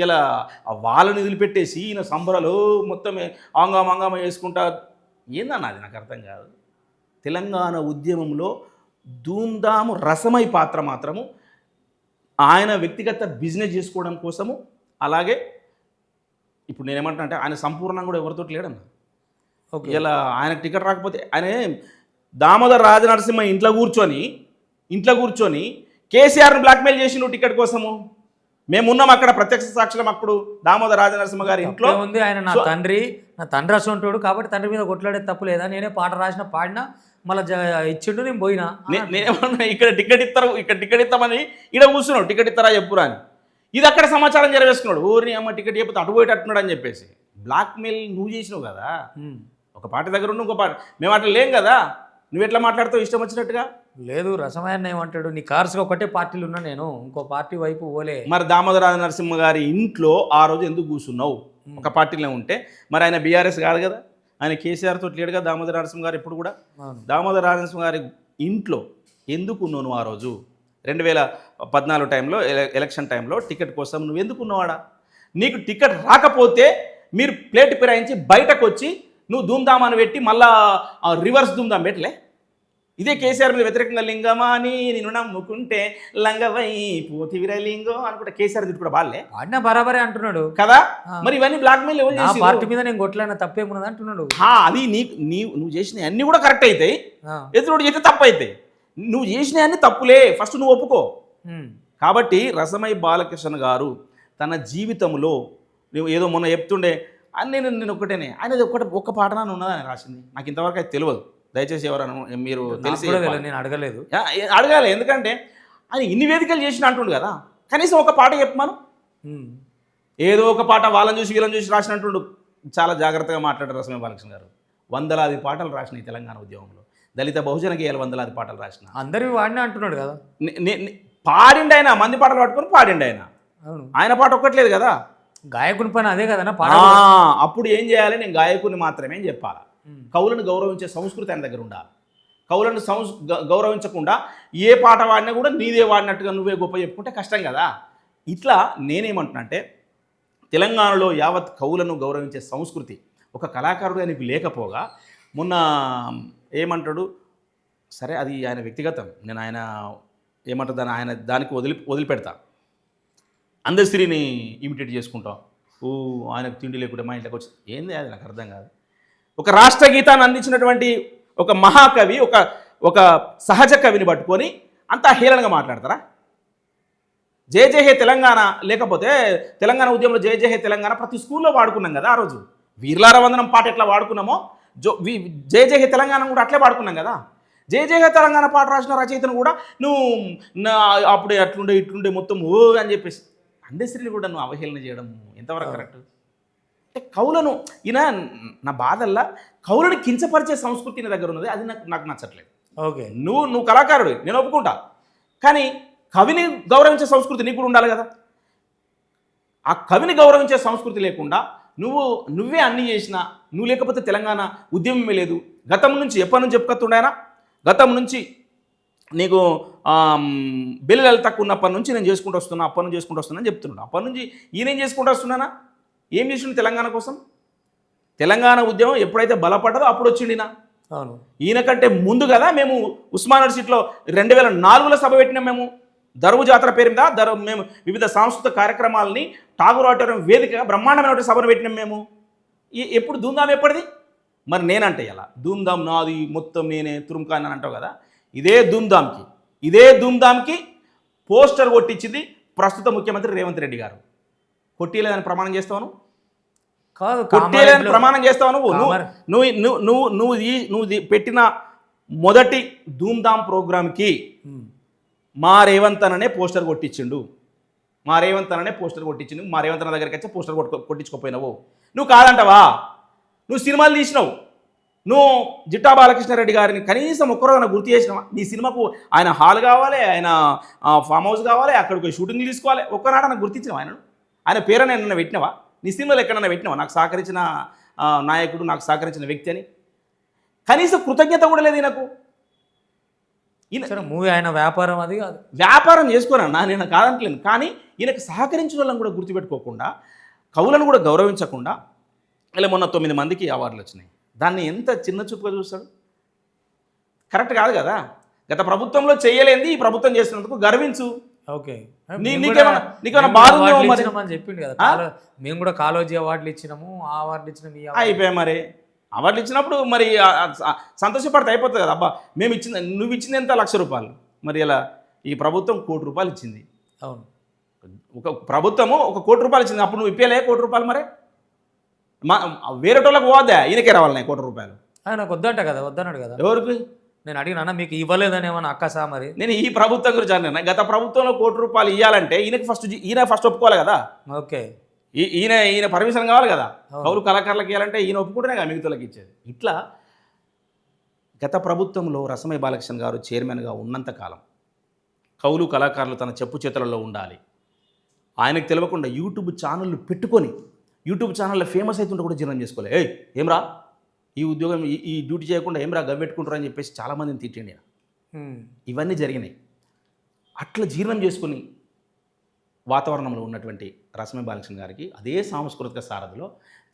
ఇలా వాళ్ళని వదిలిపెట్టేసి ఈయన సంబరాలు మొత్తం అంగామ వేసుకుంటా. ఏందన్నా అది నాకు అర్థం కాదు. తెలంగాణ ఉద్యమంలో ధూమ్ధాము రసమై పాత్ర మాత్రము ఆయన వ్యక్తిగత బిజినెస్ చేసుకోవడం కోసము, అలాగే ఇప్పుడు నేనేమంటున్నా అంటే ఆయన సంపూర్ణంగా కూడా ఎవరితో లేడన్న. ఓకే. ఇలా ఆయనకు టికెట్ రాకపోతే ఆయన దామోదర్ రాజనరసింహ ఇంట్లో కూర్చొని కేసీఆర్ని బ్లాక్మెయిల్ చేసి నువ్వు టికెట్ కోసము. మేమున్నాం అక్కడ ప్రత్యక్ష సాక్షులం. అప్పుడు దామోదర్ రాజనరసింహ గారి ఇంట్లో ఉంది. ఆయన నా తండ్రి అసంటోడు కాబట్టి తండ్రి మీద కొట్లాడే తప్పు లేదా, నేనే పాట రాసిన పాడినా మళ్ళీ ఇచ్చిండు, నేను పోయినా. నేనేమన్నా ఇక్కడ టికెట్ ఇస్తామని ఇక్కడ కూర్చున్నాడు, టికెట్ ఇస్తారా చెప్పురా అని. ఇది అక్కడ సమాచారం జరవేసుకున్నాడు. ఊరిని అమ్మ టికెట్ చెప్పితే అటు పోయేటట్టున్నాడు అని చెప్పేసి. బ్లాక్మెయిల్ నువ్వు చేసినావు కదా. ఒక పార్టీ దగ్గర ఉండి ఇంకో పార్టీ, మేము అట్లా లేం కదా. నువ్వు ఎట్లా మాట్లాడుతావు ఇష్టం వచ్చినట్టుగా? లేదు, రసమయ్య ఏమంటాడు, నీ కార్స్గా ఒకటే పార్టీలు ఉన్నా, నేను ఇంకో పార్టీ వైపు ఓలే. మరి దామోదర నరసింహ గారి ఇంట్లో ఆ రోజు ఎందుకు కూర్చున్నావు? ఒక పార్టీలో ఉంటే మరి ఆయన బీఆర్ఎస్ కాదు కదా, ఆయన కేసీఆర్ తోటి లేడుగా దామోదర నరసింహ గారు ఇప్పుడు కూడా. దామోదర నరసింహ గారి ఇంట్లో ఎందుకు ఉన్నావు నువ్వు ఆ రోజు? 2014 టైంలో ఎలక్షన్ టైంలో టికెట్ కోసం నువ్వు ఎందుకు ఉన్నవాడా? నీకు టికెట్ రాకపోతే మీరు ప్లేట్ ఫిరాయించి బయటకు వచ్చి నువ్వు ధూమ్ధామాన్ని పెట్టి మళ్ళా రివర్స్ ధూమ్ధాం పెట్టలే. ఇదే కేసీఆర్ మీద వ్యతిరేకంగా లింగమా అని నేను నమ్ముకుంటే లంగవై పోతివిర లింగం అనుకుంటే కేసీఆర్ కూడా బాలే వాడినా బరాబరే అంటున్నాడు కదా. మరి ఇవన్నీ బ్లాక్మెయిల్ పార్టీ మీద నేను కొట్టలేన తప్పేమున్నది అంటున్నాడు. అది నువ్వు చేసిన అన్ని కూడా కరెక్ట్ అవుతాయి, ఎదురు చేస్తే తప్పు అవుతాయి. నువ్వు చేసిన అన్ని తప్పులే, ఫస్ట్ నువ్వు ఒప్పుకో. కాబట్టి రసమై బాలకృష్ణ గారు తన జీవితంలో నువ్వు ఏదో మొన్న చెప్తుండే అని నేను ఒక్కటేనే, ఆయన ఒక్క పాట నాన్న ఉన్నదా అని రాసింది. నాకు ఇంతవరకు అయితే తెలియదు. దయచేసి ఎవరన్నా మీరు తెలిసి నేను అడగలేదు, అడగాలి. ఎందుకంటే ఆయన ఇన్ని వేదికలు చేసిన అంటుండు కదా, కనీసం ఒక పాట చెప్పమను. ఏదో ఒక పాట వాళ్ళని చూసి వీళ్ళని చూసి రాసినట్టుండు. చాలా జాగ్రత్తగా మాట్లాడారు రసమై బాలకృష్ణ గారు. వందలాది పాటలు రాసిన ఈ తెలంగాణ ఉద్యమంలో, దళిత బహుజన గేయాలు వందలాది పాటలు రాసిన. అందరివి వాడినే అంటున్నాడు కదా. పాడిండి ఆయన, మంది పాటలు పట్టుకొని పాడిండి ఆయన. ఆయన పాట ఒక్కట్లేదు కదా, గాయకుని పని అదే కదా. అప్పుడు ఏం చేయాలి? నేను గాయకుని మాత్రమే చెప్పాలి. కవులను గౌరవించే సంస్కృతి ఆయన దగ్గర ఉండాలి. కవులను గౌరవించకుండా ఏ పాట వాడినా కూడా నీదే వాడినట్టుగా నువ్వే గొప్ప చెప్పుకుంటే కష్టం కదా. ఇట్లా నేనేమంటున్నా అంటే తెలంగాణలో యావత్ కవులను గౌరవించే సంస్కృతి ఒక కళాకారుడుగా నీకు లేకపోగా, మొన్న ఏమంటాడు, సరే అది ఆయన వ్యక్తిగతం, నేను ఆయన ఏమంటారు ఆయన దానికి వదిలిపెడతా. అందశ్రీని ఇమిటేట్ చేసుకుంటాం. ఆయనకు తిండి లేకుంటే మా ఇంట్లోకి వచ్చి ఏంది అది నాకు అర్థం కాదు. ఒక రాష్ట్ర గీతాన్ని అందించినటువంటి ఒక మహాకవి, ఒక సహజ కవిని పట్టుకొని అంతా హేళనగా మాట్లాడతారా? జయ జయ హే తెలంగాణ లేకపోతే తెలంగాణ ఉద్యమంలో జయ జయ హే తెలంగాణ ప్రతి స్కూల్లో వాడుకున్నాం కదా. ఆ రోజు వీర్లార వందనం పాట ఎట్లా వాడుకున్నామో జయ జయ హే తెలంగాణ కూడా అట్లే వాడుకున్నాం కదా. జయ జయ హే తెలంగాణ పాట రాసిన రచయితను కూడా నువ్వు అప్పుడే అట్లుండే ఇట్లుండే మొత్తం ఓ అని చెప్పేసి అందశ్రీని కూడా నువ్వు అవహేళన చేయడం ఎంతవరకు కరెక్ట్? అంటే కవులను ఈయన నా బాధల్లా కవులను కించపరిచే సంస్కృతి నీ దగ్గర ఉన్నది, అది నాకు నచ్చట్లేదు. ఓకే, నువ్వు కళాకారుడు, నేను ఒప్పుకుంటా. కానీ కవిని గౌరవించే సంస్కృతి నీకు కూడా ఉండాలి కదా. ఆ కవిని గౌరవించే సంస్కృతి లేకుండా నువ్వే అన్ని చేసినా, నువ్వు లేకపోతే తెలంగాణ ఉద్యమమే లేదు. గతం నుంచి ఎప్పటి నుంచి చెప్పుకొస్తుండేనా? గతం నుంచి నీకు బెల్లి తక్కువ ఉన్నప్పటి నుంచి నేను చేసుకుంటూ వస్తున్నా, అప్పటి నుంచి చేసుకుంటూ వస్తున్నా అని చెప్తున్నాను. అప్పటి నుంచి ఈయనేం చేసుకుంటూ వస్తున్నానా? ఏం చేసిండు తెలంగాణ కోసం? తెలంగాణ ఉద్యమం ఎప్పుడైతే బలపడ్డదో అప్పుడు వచ్చిండినా. అవును, ఈయన కంటే ముందు కదా మేము ఉస్మాన్ యూనివర్సిటీలో 2004లో సభ పెట్టినాం. మేము దరువు జాతర పేరు మీద మేము వివిధ సాంస్కృతిక కార్యక్రమాలని ఠాగూర్ ఆడిటోరియం వేదికగా బ్రహ్మాండమైన సభను పెట్టినాం మేము. ఎప్పుడు ధూమ్ధాం ఎప్పటిది? మరి నేనంటే ఇలా ధూమ్ధాం నాది మొత్తం నేనే తురుముకాని అని అంటావు కదా. ఇదే ధూమ్ధాంకి పోస్టర్ కొట్టించింది ప్రస్తుత ముఖ్యమంత్రి రేవంత్ రెడ్డి గారు. కొట్టిలేదని ప్రమాణం చేస్తావు నువ్వు? కాదు, కొట్టిలేదని ప్రమాణం చేస్తావు నువ్వు పెట్టిన మొదటి ధూమ్ధాం ప్రోగ్రామ్కి మా రేవంత్ అనే పోస్టర్ కొట్టించిండు. మా రేవంత్ అన్న దగ్గరికి వచ్చి పోస్టర్ కొట్టించుకోపోయినావు. నువ్వు కాదంటావా? నువ్వు సినిమాలు తీసినావు. నువ్వు జిట్టా బాలకృష్ణారెడ్డి గారిని కనీసం ఒక్కరోజు గుర్తు చేసినావా? నీ సినిమాకు ఆయన హాల్ కావాలి, ఆయన ఫామ్ హౌస్ కావాలి, అక్కడికి షూటింగ్ తీసుకోవాలి. ఒక్కనాడు నాకు గుర్తించినావా? ఆయన పేరుని ఎన్నైనా పెట్టినావా? నీ సినిమాలో ఎక్కడైనా పెట్టినావా నాకు సహకరించిన నాయకుడు, నాకు సహకరించిన వ్యక్తి అని? కనీసం కృతజ్ఞత కూడా లేదు ఈయనకు. మూవీ ఆయన వ్యాపారం అది కాదు, వ్యాపారం చేసుకోనన్నా నేను కాదంటలేను. కానీ ఈయనకు సహకరించిన వాళ్ళని కూడా గుర్తుపెట్టుకోకుండా, కవులను కూడా గౌరవించకుండా, ఇలా మొన్న 9 మందికి అవార్డులు వచ్చినాయి. దాన్ని ఎంత చిన్న చూపుగా చూస్తాడు. కరెక్ట్ కాదు కదా. గత ప్రభుత్వంలో చేయలేంది ఈ ప్రభుత్వం చేసినందుకు గర్వించు. ఓకే నీకేమైనా బాధ ఉందేమో మరి అని చెప్పిండు కదా. మేము కూడా కాలోజీ అవార్డులు ఇచ్చినాము, ఆ అవార్డులు ఇచ్చినాము, ఈ అయిపోయా. మరి అవార్డులు ఇచ్చినప్పుడు మరి సంతోషపడితే అయిపోతుంది కదా. అబ్బా మేము ఇచ్చింది, నువ్వు ఇచ్చింది ఎంత ₹1,00,000, మరి ఇలా ఈ ప్రభుత్వం ₹1,00,00,000 ఇచ్చింది. అవును, ఒక ప్రభుత్వము ₹1,00,00,000 ఇచ్చింది. అప్పుడు నువ్వు ఇప్పలే ₹1,00,00,000 మరి వేరే వాళ్ళకి పోవద్దా, ఈయనకే రావాలి ₹1,00,00,000. నాకు వద్దంట కదా, వద్దన్నాడు కదా. ఎవరికి నేను అడిగినా మీకు ఇవ్వలేదని ఏమన్నా అక్కసా మరి? నేను ఈ ప్రభుత్వం గురించి అన్నా. గత ప్రభుత్వంలో ₹1,00,00,000 ఇవ్వాలంటే ఈయన ఫస్ట్ ఒప్పుకోవాలి కదా. ఓకే, ఈయన పర్మిషన్ కావాలి కదా. కౌలు కళాకారులకు ఇవ్వాలంటే ఈయన ఒప్పుకుంటేనే కదా మిగతాలకు ఇచ్చేది. ఇట్లా గత ప్రభుత్వంలో రసమై బాలకృష్ణ గారు చైర్మన్గా ఉన్నంతకాలం కౌలు కళాకారులు తన చెప్పు చేతులలో ఉండాలి. ఆయనకు తెలియకుండా యూట్యూబ్ ఛానళ్ళు పెట్టుకొని యూట్యూబ్ ఛానల్లో ఫేమస్ అవుతుంటే కూడా జీర్ణం చేసుకోలే. ఏమ్రా ఈ ఉద్యోగం ఈ డ్యూటీ చేయకుండా ఏమ్రా గవ్వెట్టుకుంటారు అని చెప్పేసి చాలామందిని తిట్టండి. ఇవన్నీ జరిగినాయి. అట్లా జీర్ణం చేసుకుని వాతావరణంలో ఉన్నటువంటి రసమై బాలకృష్ణ గారికి అదే సాంస్కృతిక సారథిలో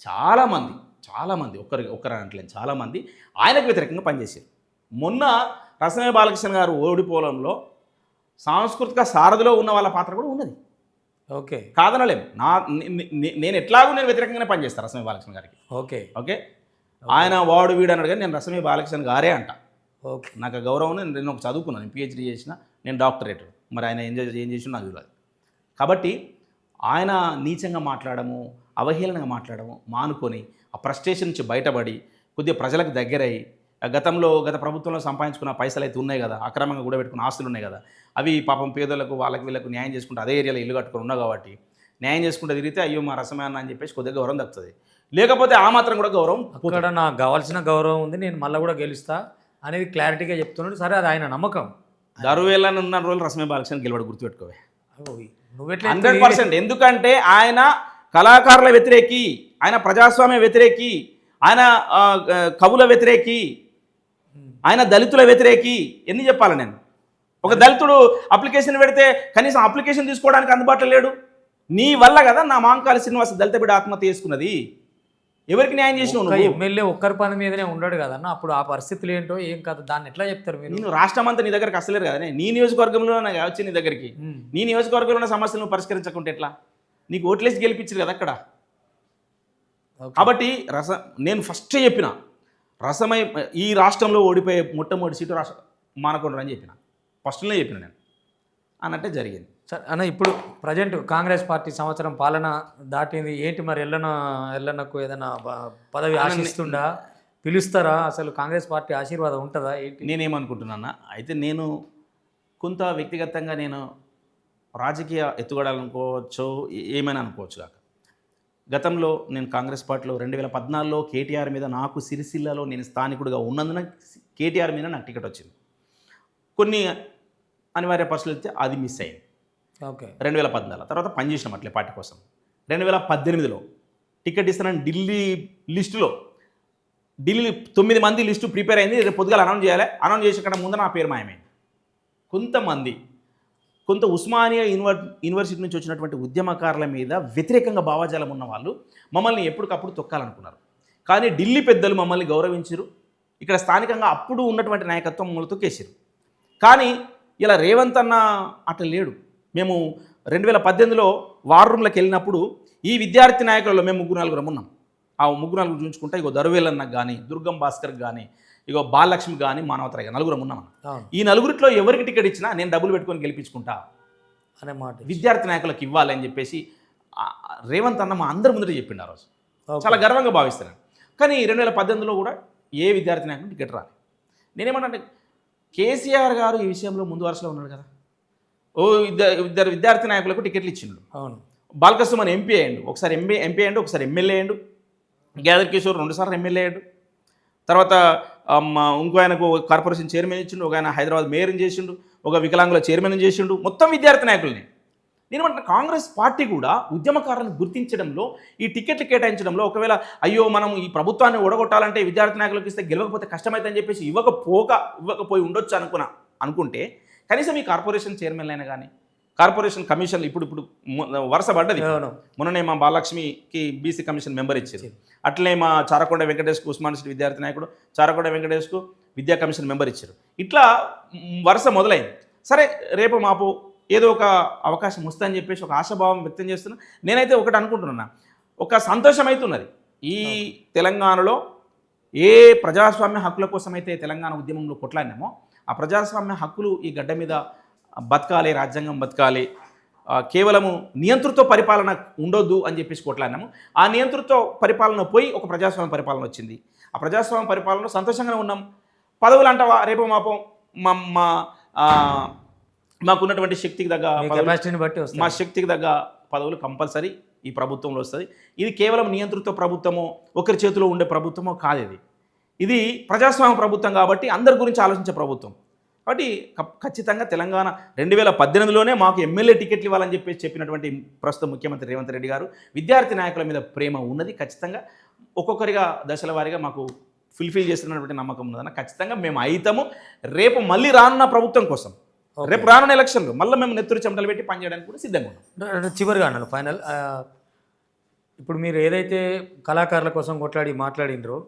చాలామంది ఒక్కరు అనట్లేదు, చాలామంది ఆయనకు వ్యతిరేకంగా పనిచేశారు. మొన్న రసమై బాలకృష్ణ గారు ఓడిపోవడంలో సాంస్కృతిక సారథిలో ఉన్న వాళ్ళ పాత్ర కూడా ఉన్నది. ఓకే, కాదనలేం. నేను ఎట్లాగూ నేను వ్యతిరేకంగానే పనిచేస్తాను రసమై బాలకృష్ణ గారికి. ఓకే ఓకే ఆయన వాడు వీడు అన్నాడు కానీ నేను రసమై బాలకృష్ణ గారే అంట. ఓకే, నాకు గౌరవం. నేను ఒక చదువుకున్నాను, PhD చేసిన, నేను డాక్టరేట్. మరి ఆయన ఏం చేసినా నాకు తెలియదు. కాబట్టి ఆయన నీచంగా మాట్లాడము, అవహేళనగా మాట్లాడము మానుకొని ఆ ఫ్రస్ట్రేషన్ నుంచి బయటపడి కొద్దిగా ప్రజలకు దగ్గరయ్యి గత ప్రభుత్వంలో సంపాదించుకున్న పైసలు అయితే ఉన్నాయి కదా, అక్రమంగా కూడా పెట్టుకున్న ఆస్తులు ఉన్నాయి కదా, అవి పాపం పేదలకు వీళ్ళకు న్యాయం చేసుకుంటే అదే ఏరియాలో ఇల్లు కట్టుకొని ఉన్నా కాబట్టి న్యాయం చేసుకుంటే తిరిగితే అయ్యో మా రసమే అన్న అని చెప్పేసి కొద్దిగా గౌరవం దక్కుతుంది. లేకపోతే ఆ మాత్రం కూడా గౌరవం అక్కడ నాకు కావాల్సిన గౌరవం ఉంది, నేను మళ్ళీ కూడా గెలుస్తా అనేది క్లారిటీగా చెప్తున్నాడు. సరే, అది ఆయన నమ్మకం. దరువేళ్ళని ఉన్న రోజులు రసమై బాలకృష్ణ గెలవడు, గుర్తుపెట్టుకోవే. నువ్వెట్లా 100%. ఎందుకంటే ఆయన కళాకారుల వ్యతిరేకి, ఆయన ప్రజాస్వామ్య వ్యతిరేకి, ఆయన కవుల వ్యతిరేకి, ఆయన దళితుల వ్యతిరేకి. ఎన్ని చెప్పాలి నేను? ఒక దళితుడు అప్లికేషన్ పెడితే కనీసం అప్లికేషన్ తీసుకోవడానికి అందుబాటులో లేడు. నీ వల్ల కదా నా మాంకాళి శ్రీనివాస దళిత బిడ్డ ఆత్మహత్య చేసుకున్నది. ఎవరికి న్యాయం చేసినావు? ఎమ్మెల్యే ఒక్కరి పని మీదనే ఉండడు కదన్న. అప్పుడు ఆ పరిస్థితులు ఏంటో ఏం కాదు, దాన్ని ఎట్లా చెప్తారు మీరు? నేను రాష్ట్రం అంతా నీ దగ్గరికి అసలేరు కదా. నీ నియోజకవర్గంలో వచ్చి నీ దగ్గరికి నీ నియోజకవర్గంలో ఉన్న సమస్యలను పరిష్కరించకుంటే ఎట్లా? నీకు ఓట్లేసి గెలిపించారు కదా అక్కడ. కాబట్టి నేను ఫస్ట్ చెప్పిన రసమై ఈ రాష్ట్రంలో ఓడిపోయే మొట్టమొదటి సీటు మానకొండ అని చెప్పిన, ఫస్ట్లోనే చెప్పిన నేను అన్నట్టే జరిగింది. సరే అన్న, ఇప్పుడు ప్రజెంట్ కాంగ్రెస్ పార్టీ సంవత్సరం పాలన దాటింది. ఏంటి మరి ఎల్లన్నకు ఏదైనా పదవి ఆశిస్తుండా? పిలుస్తారా? అసలు కాంగ్రెస్ పార్టీ ఆశీర్వాదం ఉంటుందా ఏంటి? నేనేమనుకుంటున్నా అయితే, నేను కొంత వ్యక్తిగతంగా నేను రాజకీయ ఎత్తుగడాలనుకోవచ్చు, ఏమైనా అనుకోవచ్చు కాక, గతంలో నేను కాంగ్రెస్ పార్టీలో 2014లో కేటీఆర్ మీద, నాకు సిరిసిల్లలో నేను స్థానికుడిగా ఉన్నందున కేటీఆర్ మీద నాకు టికెట్ వచ్చింది. కొన్ని అనివార్య పరిస్థితులు అయితే అది మిస్ అయింది. ఓకే, 2014 తర్వాత పనిచేసినాం అట్లే పార్టీ కోసం. 2018లో టికెట్ ఇస్తానని ఢిల్లీ 9 మంది లిస్టు ప్రిపేర్ అయింది. రేపు పొద్దుగాల అనౌన్స్ చేయాలి. అనౌన్స్ చేసేక్కడ ముందు నా పేరు మాయమైంది. కొంత ఉస్మానియా యూనివర్సిటీ నుంచి వచ్చినటువంటి ఉద్యమకారుల మీద వ్యతిరేకంగా భావజాలం ఉన్న వాళ్ళు మమ్మల్ని ఎప్పటికప్పుడు తొక్కాలనుకున్నారు. కానీ ఢిల్లీ పెద్దలు మమ్మల్ని గౌరవించారు. ఇక్కడ స్థానికంగా అప్పుడు ఉన్నటువంటి నాయకత్వం మమ్మల్ని తొక్కేసారు. కానీ ఇలా రేవంత్ అన్న అట్లా లేడు. మేము 2018లో వార్ రూమ్లోకి వెళ్ళినప్పుడు ఈ విద్యార్థి నాయకులలో మేము 3-4 ఉన్నాం. ఆ 3-4 చూసుకుంటే ఇగో దరువేలన్నకు కానీ, దుర్గం భాస్కర్కి కానీ, ఇగో బాలలక్ష్మి కానీ, మానవతరాయ్ 4 ఉన్నాం. ఈ 4 ఎవరికి టికెట్ ఇచ్చినా నేను డబ్బులు పెట్టుకొని గెలిపించుకుంటా అనే మాట విద్యార్థి నాయకులకు ఇవ్వాలి అని చెప్పేసి రేవంత్ అన్న మా అందరి ముందర చెప్పిండు. ఆ రోజు చాలా గర్వంగా భావిస్తున్నాను. కానీ 2018లో కూడా ఏ విద్యార్థి నాయకులు టికెట్ రాలి. నేనేమన్నా, కేసీఆర్ గారు ఈ విషయంలో ముందు వరుసలో ఉన్నాడు కదా. ఇద్దరు విద్యార్థి నాయకులకు టికెట్లు ఇచ్చిండు. అవును, బాలకృష్ణ మన ఎంపీ అయ్యండు, ఒకసారి ఎంపీ అయ్యండు, ఒకసారి ఎమ్మెల్యే అయ్యండు. గ్యాదర్ కిషోర్ 2 సార్లు ఎమ్మెల్యే అయ్యాడు. తర్వాత ఇంకో ఆయనకు కార్పొరేషన్ చైర్మన్ ఇచ్చిండు, ఒక ఆయన హైదరాబాద్ మేయర్ని చేసిండు, ఒక వికలాంగుల చైర్మన్ చేసిండు. మొత్తం విద్యార్థి నాయకులని. నేనేమంటే కాంగ్రెస్ పార్టీ కూడా ఉద్యమకారులను గుర్తించడంలో, ఈ టికెట్లు కేటాయించడంలో, ఒకవేళ అయ్యో మనం ఈ ప్రభుత్వాన్ని ఓడగొట్టాలంటే విద్యార్థి నాయకులకు ఇస్తే గెలవకపోతే కష్టమైందని చెప్పేసి ఇవ్వకపోయి ఉండొచ్చు అనుకుంటే కనీసం ఈ కార్పొరేషన్ చైర్మన్ అయినా కానీ, కార్పొరేషన్ కమిషన్లు ఇప్పుడు వరుస పడ్డది. మొన్ననే మా బాలలక్ష్మికి BC కమిషన్ మెంబర్ ఇచ్చారు. అట్లనే మా చారకొండ వెంకటేష్కు, ఉస్మాన్ సిటీ విద్యార్థి నాయకుడు చారకొండ వెంకటేష్కు విద్యా కమిషన్ మెంబర్ ఇచ్చారు. ఇట్లా వరుస మొదలైంది. సరే రేపు మాపు ఏదో ఒక అవకాశం వస్తుందని చెప్పేసి ఒక ఆశాభావం వ్యక్తం చేస్తున్నా. నేనైతే ఒకటి అనుకుంటున్నా, ఒక సంతోషం అవుతున్నది. ఈ తెలంగాణలో ఏ ప్రజాస్వామ్య హక్కుల కోసమైతే తెలంగాణ ఉద్యమంలో కొట్లాడినామో ఆ ప్రజాస్వామ్య హక్కులు ఈ గడ్డ మీద బతకాలి, రాజ్యాంగం బతకాలి, కేవలము నియంతృత్వ పరిపాలన ఉండొద్దు అని చెప్పేసి కొట్లాడినాము. ఆ నియంతృత్వ పరిపాలన పోయి ఒక ప్రజాస్వామ్య పరిపాలన వచ్చింది. ఆ ప్రజాస్వామ్య పరిపాలనలో సంతోషంగానే ఉన్నాం. పదవులు అంటావా రేపు మాపం మాకున్నటువంటి శక్తికి తగ్గ కెపాసిటీని బట్టి మా శక్తికి తగ్గ పదవులు కంపల్సరీ ఈ ప్రభుత్వంలో వస్తుంది. ఇది కేవలం నియంతృత్వ ప్రభుత్వమో ఒకరి చేతిలో ఉండే ప్రభుత్వమో కాదు. ఇది ప్రజాస్వామ్య ప్రభుత్వం కాబట్టి అందరి గురించి ఆలోచించే ప్రభుత్వం. కాబట్టి ఖచ్చితంగా తెలంగాణ 2018లోనే మాకు ఎమ్మెల్యే టికెట్లు ఇవ్వాలని చెప్పినటువంటి ప్రస్తుత ముఖ్యమంత్రి రేవంత్ రెడ్డి గారు విద్యార్థి నాయకుల మీద ప్రేమ ఉన్నది. ఖచ్చితంగా ఒక్కొక్కరిగా దశల వారీగా మాకు ఫుల్ఫిల్ చేస్తున్నటువంటి నమ్మకం ఉన్నదన్న. ఖచ్చితంగా మేము అయితాము. రేపు మళ్ళీ రానున్న ప్రభుత్వం కోసం, రేపు రానున్న ఎలక్షన్లు మళ్ళీ మేము నెత్తురు చెమటలు పెట్టి పనిచేయడానికి కూడా సిద్ధంగా ఉన్నాం. చివరిగా అన్నాను ఫైనల్, ఇప్పుడు మీరు ఏదైతే కళాకారుల కోసం మాట్లాడినరో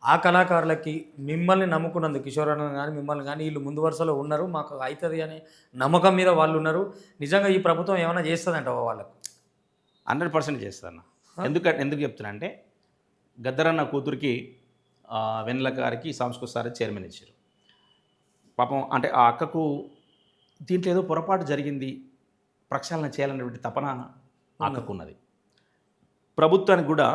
ఆ కళాకారులకి మిమ్మల్ని నమ్ముకున్నందుకు, కిషోర్ అన్న కానీ మిమ్మల్ని కానీ వీళ్ళు ముందు వరుసలో ఉన్నారు, మాకు అవుతుంది అనే నమ్మకం మీద వాళ్ళు ఉన్నారు. నిజంగా ఈ ప్రభుత్వం ఏమైనా చేస్తుందంటావా వాళ్ళకు? 100% చేస్తాను. ఎందుకు చెప్తున్నా అంటే, గద్దరన్న కూతురికి వెన్నెల గారికి సాంస్కృతిక సార్ చైర్మన్ ఇచ్చారు. పాపం అంటే ఆ అక్కకు దీంట్లో ఏదో పొరపాటు జరిగింది, ప్రక్షాళన చేయాలనేటువంటి తపన అక్కకున్నది. ప్రభుత్వానికి కూడా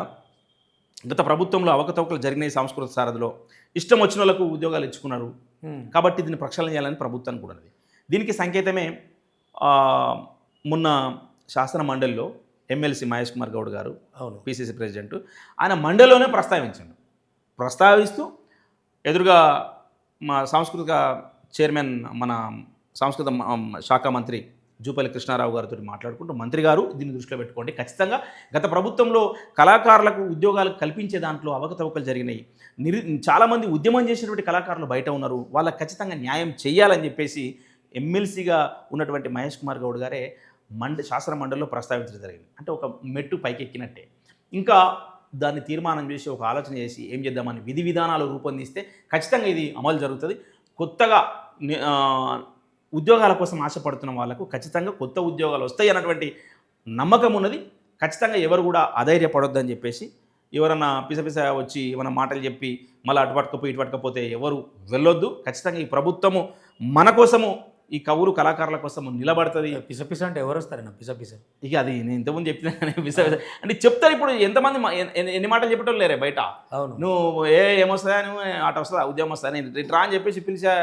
గత ప్రభుత్వంలో అవకతవకలు జరిగినాయి. సాంస్కృతిక సారథిలో ఇష్టం వచ్చిన వాళ్ళకు ఉద్యోగాలు ఇచ్చుకున్నారు కాబట్టి దీన్ని ప్రక్షాళన చేయాలని ప్రభుత్వానికి కూడా ఉన్నది. దీనికి సంకేతమే మొన్న శాసన మండలిలో ఎమ్మెల్సీ మహేష్ కుమార్ గౌడ్ గారు, పిసిసి ప్రెసిడెంట్, ఆయన మండలిలోనే ప్రస్తావిస్తూ ఎదురుగా మా సాంస్కృతిక చైర్మన్, మన సాంస్కృతిక శాఖ మంత్రి జూపల్లి కృష్ణారావు గారితో మాట్లాడుకుంటూ, మంత్రి గారు దీన్ని దృష్టిలో పెట్టుకోండి, ఖచ్చితంగా గత ప్రభుత్వంలో కళాకారులకు ఉద్యోగాలు కల్పించే దాంట్లో అవకతవకలు జరిగినాయి, చాలామంది ఉద్యమం చేసినటువంటి కళాకారులు బయట ఉన్నారు, వాళ్ళకి ఖచ్చితంగా న్యాయం చేయాలని చెప్పేసి ఎమ్మెల్సీగా ఉన్నటువంటి మహేష్ కుమార్ గౌడ్ గారే శాసన మండలిలో ప్రస్తావించడం జరిగింది. అంటే ఒక మెట్టు పైకెక్కినట్టే. ఇంకా దాన్ని తీర్మానం చేసి ఒక ఆలోచన చేసి ఏం చేద్దామని విధి విధానాలు రూపొందిస్తే ఖచ్చితంగా ఇది అమలు జరుగుతుంది. కొత్తగా ఉద్యోగాల కోసం ఆశపడుతున్న వాళ్ళకు ఖచ్చితంగా కొత్త ఉద్యోగాలు వస్తాయి అన్నటువంటి నమ్మకం ఉన్నది. ఖచ్చితంగా ఎవరు కూడా అధైర్యపడొద్దని చెప్పేసి, ఎవరన్నా పిసపిస వచ్చి ఏమైనా మాటలు చెప్పి మళ్ళీ అటు పట్టుకపోయి ఇటు పట్టుకపోతే ఎవరు వెళ్ళొద్దు. ఖచ్చితంగా ఈ ప్రభుత్వము మన కోసము, ఈ కవులు కళాకారుల కోసము నిలబడుతుంది. పిసపిస అంటే ఎవరు వస్తారన్న పిసపిస? ఇక అది నేను ఇంతకుముందు చెప్పినా కానీ పిసపిస అంటే చెప్తారు. ఇప్పుడు ఎంతమంది ఎన్ని మాటలు చెప్పటం లేరే బయట. అవును, నువ్వు ఏమొస్తుందా, నువ్వు అటు వస్తుందా, ఉద్యమం వస్తుందా, నేను రా అని చెప్పేసి పిలిచా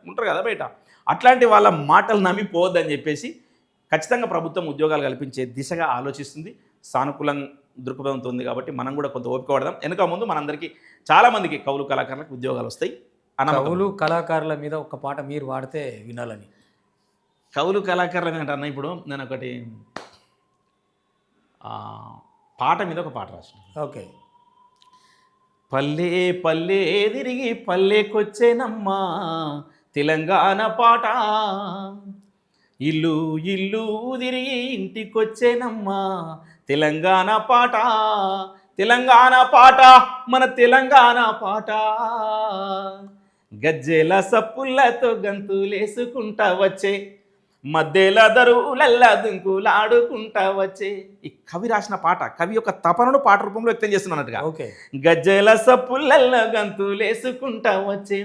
ఉంటారు కదా బయట. అట్లాంటి వాళ్ళ మాటలు నమ్మి పోవద్దని చెప్పేసి ఖచ్చితంగా ప్రభుత్వం ఉద్యోగాలు కల్పించే దిశగా ఆలోచిస్తుంది. సానుకూలంగా దృక్పథంతో ఉంది కాబట్టి మనం కూడా కొంత ఓపిక పడదాం. వెనక ముందు మనందరికీ చాలామందికి కవులు కళాకారులకు ఉద్యోగాలు వస్తాయి. కవులు కళాకారుల మీద ఒక పాట మీరు వాడితే వినాలని. కవులు కళాకారుల మీద అన్న, ఇప్పుడు నేను ఒకటి పాట మీద ఒక పాట రాసిన. ఓకే. పల్లె పల్లె తిరిగి పల్లెకొచ్చేనమ్మా తెలంగాణ పాట, ఇల్లు ఇల్లు తిరిగి ఇంటికొచ్చేనమ్మా తెలంగాణ పాట, తెలంగాణ పాట మన తెలంగాణ పాట, గజ్జెల సప్పులతో గంతులేసుకుంటా వచ్చే, మధ్యల దరువులల్లా దుంకులాడుకుంటా వచ్చే. ఈ కవి రాసిన పాట, కవి యొక్క తపనను పాట రూపంలో వ్యక్తం చేస్తున్నట్టుగా. ఓకే. గజ్జెల సప్పులల్లా గంతులేసుకుంటా వచ్చే,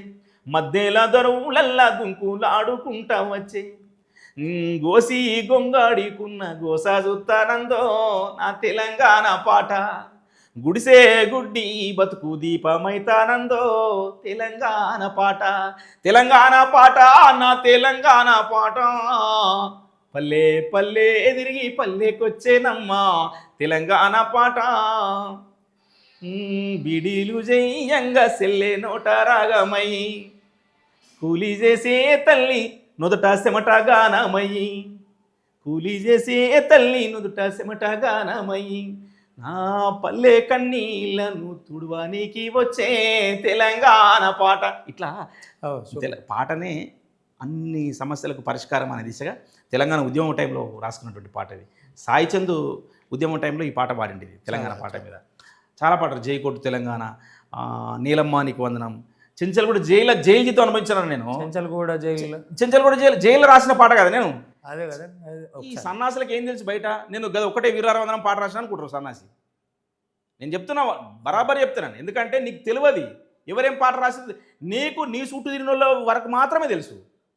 మధ్యల దరువులల్లా దుంకులాడుకుంటా వచ్చే, గోసి గొంగాడికున్న గోసా చూస్తానందో నా తెలంగాణ పాట, గుడిసే గుడ్డి బతుకు దీపమైతానందో తెలంగాణ పాట, తెలంగాణ పాట నా తెలంగాణ పాట, పల్లె పల్లె ఎదిరిగి పల్లెకొచ్చేనమ్మా తెలంగాణ పాట, బిడీలు జయ్యంగా సెల్లే నోట రాగమై, కూలి చేసే తల్లి నుదుట చెమట గానమయ్యి, కూలి చేసే తల్లి నుదుట చెమట గానమయ్యి, నా పల్లె కన్నీళ్లను తుడవానికి వచ్చే తెలంగాణ పాట. ఇట్లా పాటనే అన్ని సమస్యలకు పరిష్కారం అనే దిశగా తెలంగాణ ఉద్యమం టైంలో రాసుకున్నటువంటి పాట ఇది. సాయి చందు ఉద్యమం టైంలో ఈ పాట పాడింది తెలంగాణ పాట మీద. చాలా పాటలు, జై కొట్టు తెలంగాణ, నీలమ్మ నీకు వందనం, చెంచల్ కూడా జైలు జీతం అనుభవించాను నేను. చెంచల్ కూడా జైలు, చెంచల్ కూడా జైలు రాసిన పాట కదా నేను. అదే కదా. ఈ సన్నాసులకు ఏం తెలుసు బయట, నేను గది ఒకటే వీరారవందనం పాట రాసిన అనుకుంటారు సన్నాసి. నేను చెప్తున్నా, బరాబర్ చెప్తున్నాను. ఎందుకంటే నీకు తెలియదు ఎవరేం పాట రాసింది. నీకు నీ చుట్టూ తిరిగిన వాళ్ళ వరకు మాత్రమే తెలుసు,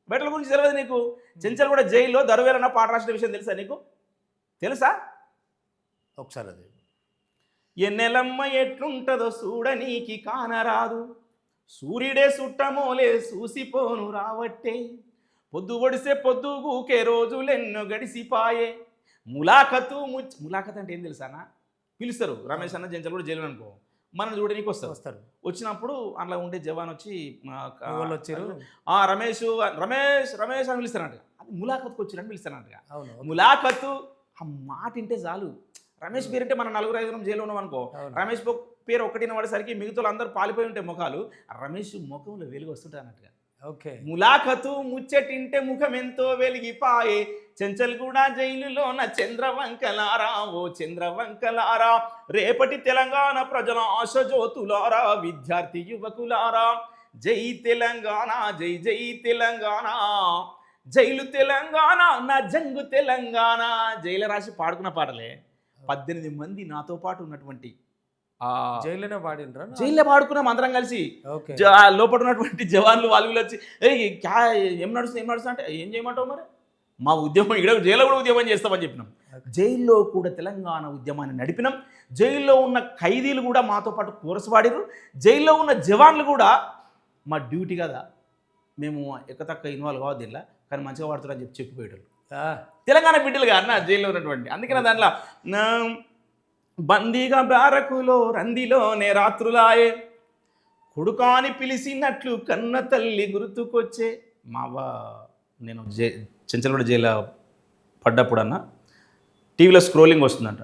బయటల గురించి తెలియదు నీకు. చెంచల్ కూడా జైల్లో దరువేలన్న పాట రాసిన విషయం తెలుసా నీకు? తెలుసా? ఒకసారి అది ఎన్నెలమ్మ ఎట్లుంటదో చూడనీకి కానరాదు, సూర్యుడే సుట్టమోలే చూసిపోను రావట్టే, పొద్దు ఒడిసే పొద్దుగూకే రోజులెన్నో గడిసిపాయే, ములాఖత్ అంటే ఏం తెలుసానా? పిలుస్తారు రమేష్ అన్న చెంచల్ కూడా జైలు అనుకో, మనం చూడనీకి వస్తారు. వచ్చినప్పుడు అట్లా ఉండే జవాన్ వచ్చి వాళ్ళు వచ్చారు, రమేష్ రమేష్ రమేష్ అని పిలుస్తారంట. అది ములాఖత్కి వచ్చిరని పిలుస్తారంట. ములాఖత్ ఆ మాట వింటే చాలు. రమేష్ పేరు అంటే మనం 4-5 జైలు ఉన్నాం అనుకో, రమేష్ పేరు ఒకటిన పడేసరికి మిగతా అందరూ పాలిపోయి ఉంటే ముఖాలు, రమేష్ ముఖంలో వెలుగు వస్తుంటాయి అన్నట్టుగా. ఓకే. ములాఖతు ముచ్చటింటే ముఖం ఎంతో వెలిగిపాయే, చెంచల్ కూడా జైలులోన చంద్రవంకలారా, ఓ చంద్రవంకలారా, రేపటి తెలంగాణ ప్రజల ఆశ జ్యోతులారా, విద్యార్థి యువకులారా, జై తెలంగాణ, జై జై తెలంగాణ, జైలు తెలంగాణ నా జంగు తెలంగాణ. జైలు రాసి పాడుకున్న పాటలే. 18 మంది నాతో పాటు ఉన్నటువంటి జైల్లోనే పాడినరా? జైల్లో పాడుకున్నాం అందరం కలిసి. లోపల ఉన్నటువంటి జవాన్లు వాళ్ళు వచ్చి ఏం నడుస్తుంది అంటే ఏం చేయమంటావు మరి, మా ఉద్యమం ఇక్కడ జైల్లో కూడా ఉద్యమం చేస్తామని చెప్పినాం. జైల్లో కూడా తెలంగాణ ఉద్యమాన్ని నడిపినాం. జైల్లో ఉన్న ఖైదీలు కూడా మాతో పాటు కోరసు పాడిరు. జైల్లో ఉన్న జవాన్లు కూడా మా డ్యూటీ కదా, మేము ఎక్కతక్క ఇన్వాల్వ్ కావద్దు ఇలా, కానీ మంచిగా వాడుతారని చెప్పిపోయేటోళ్ళు తెలంగాణ బిడ్డలుగా అన్న జైల్లో ఉన్నటువంటి. అందుకనే దాంట్లో బందీగా బ్యారకులో రందిలోనే రాత్రులాయే, కొడుకాని పిలిచినట్లు కన్న తల్లి గుర్తుకొచ్చే. మావ నేను చెంచల్గూడ జైల్లో పడ్డప్పుడు అన్న టీవీలో స్క్రోలింగ్ వస్తుందంట.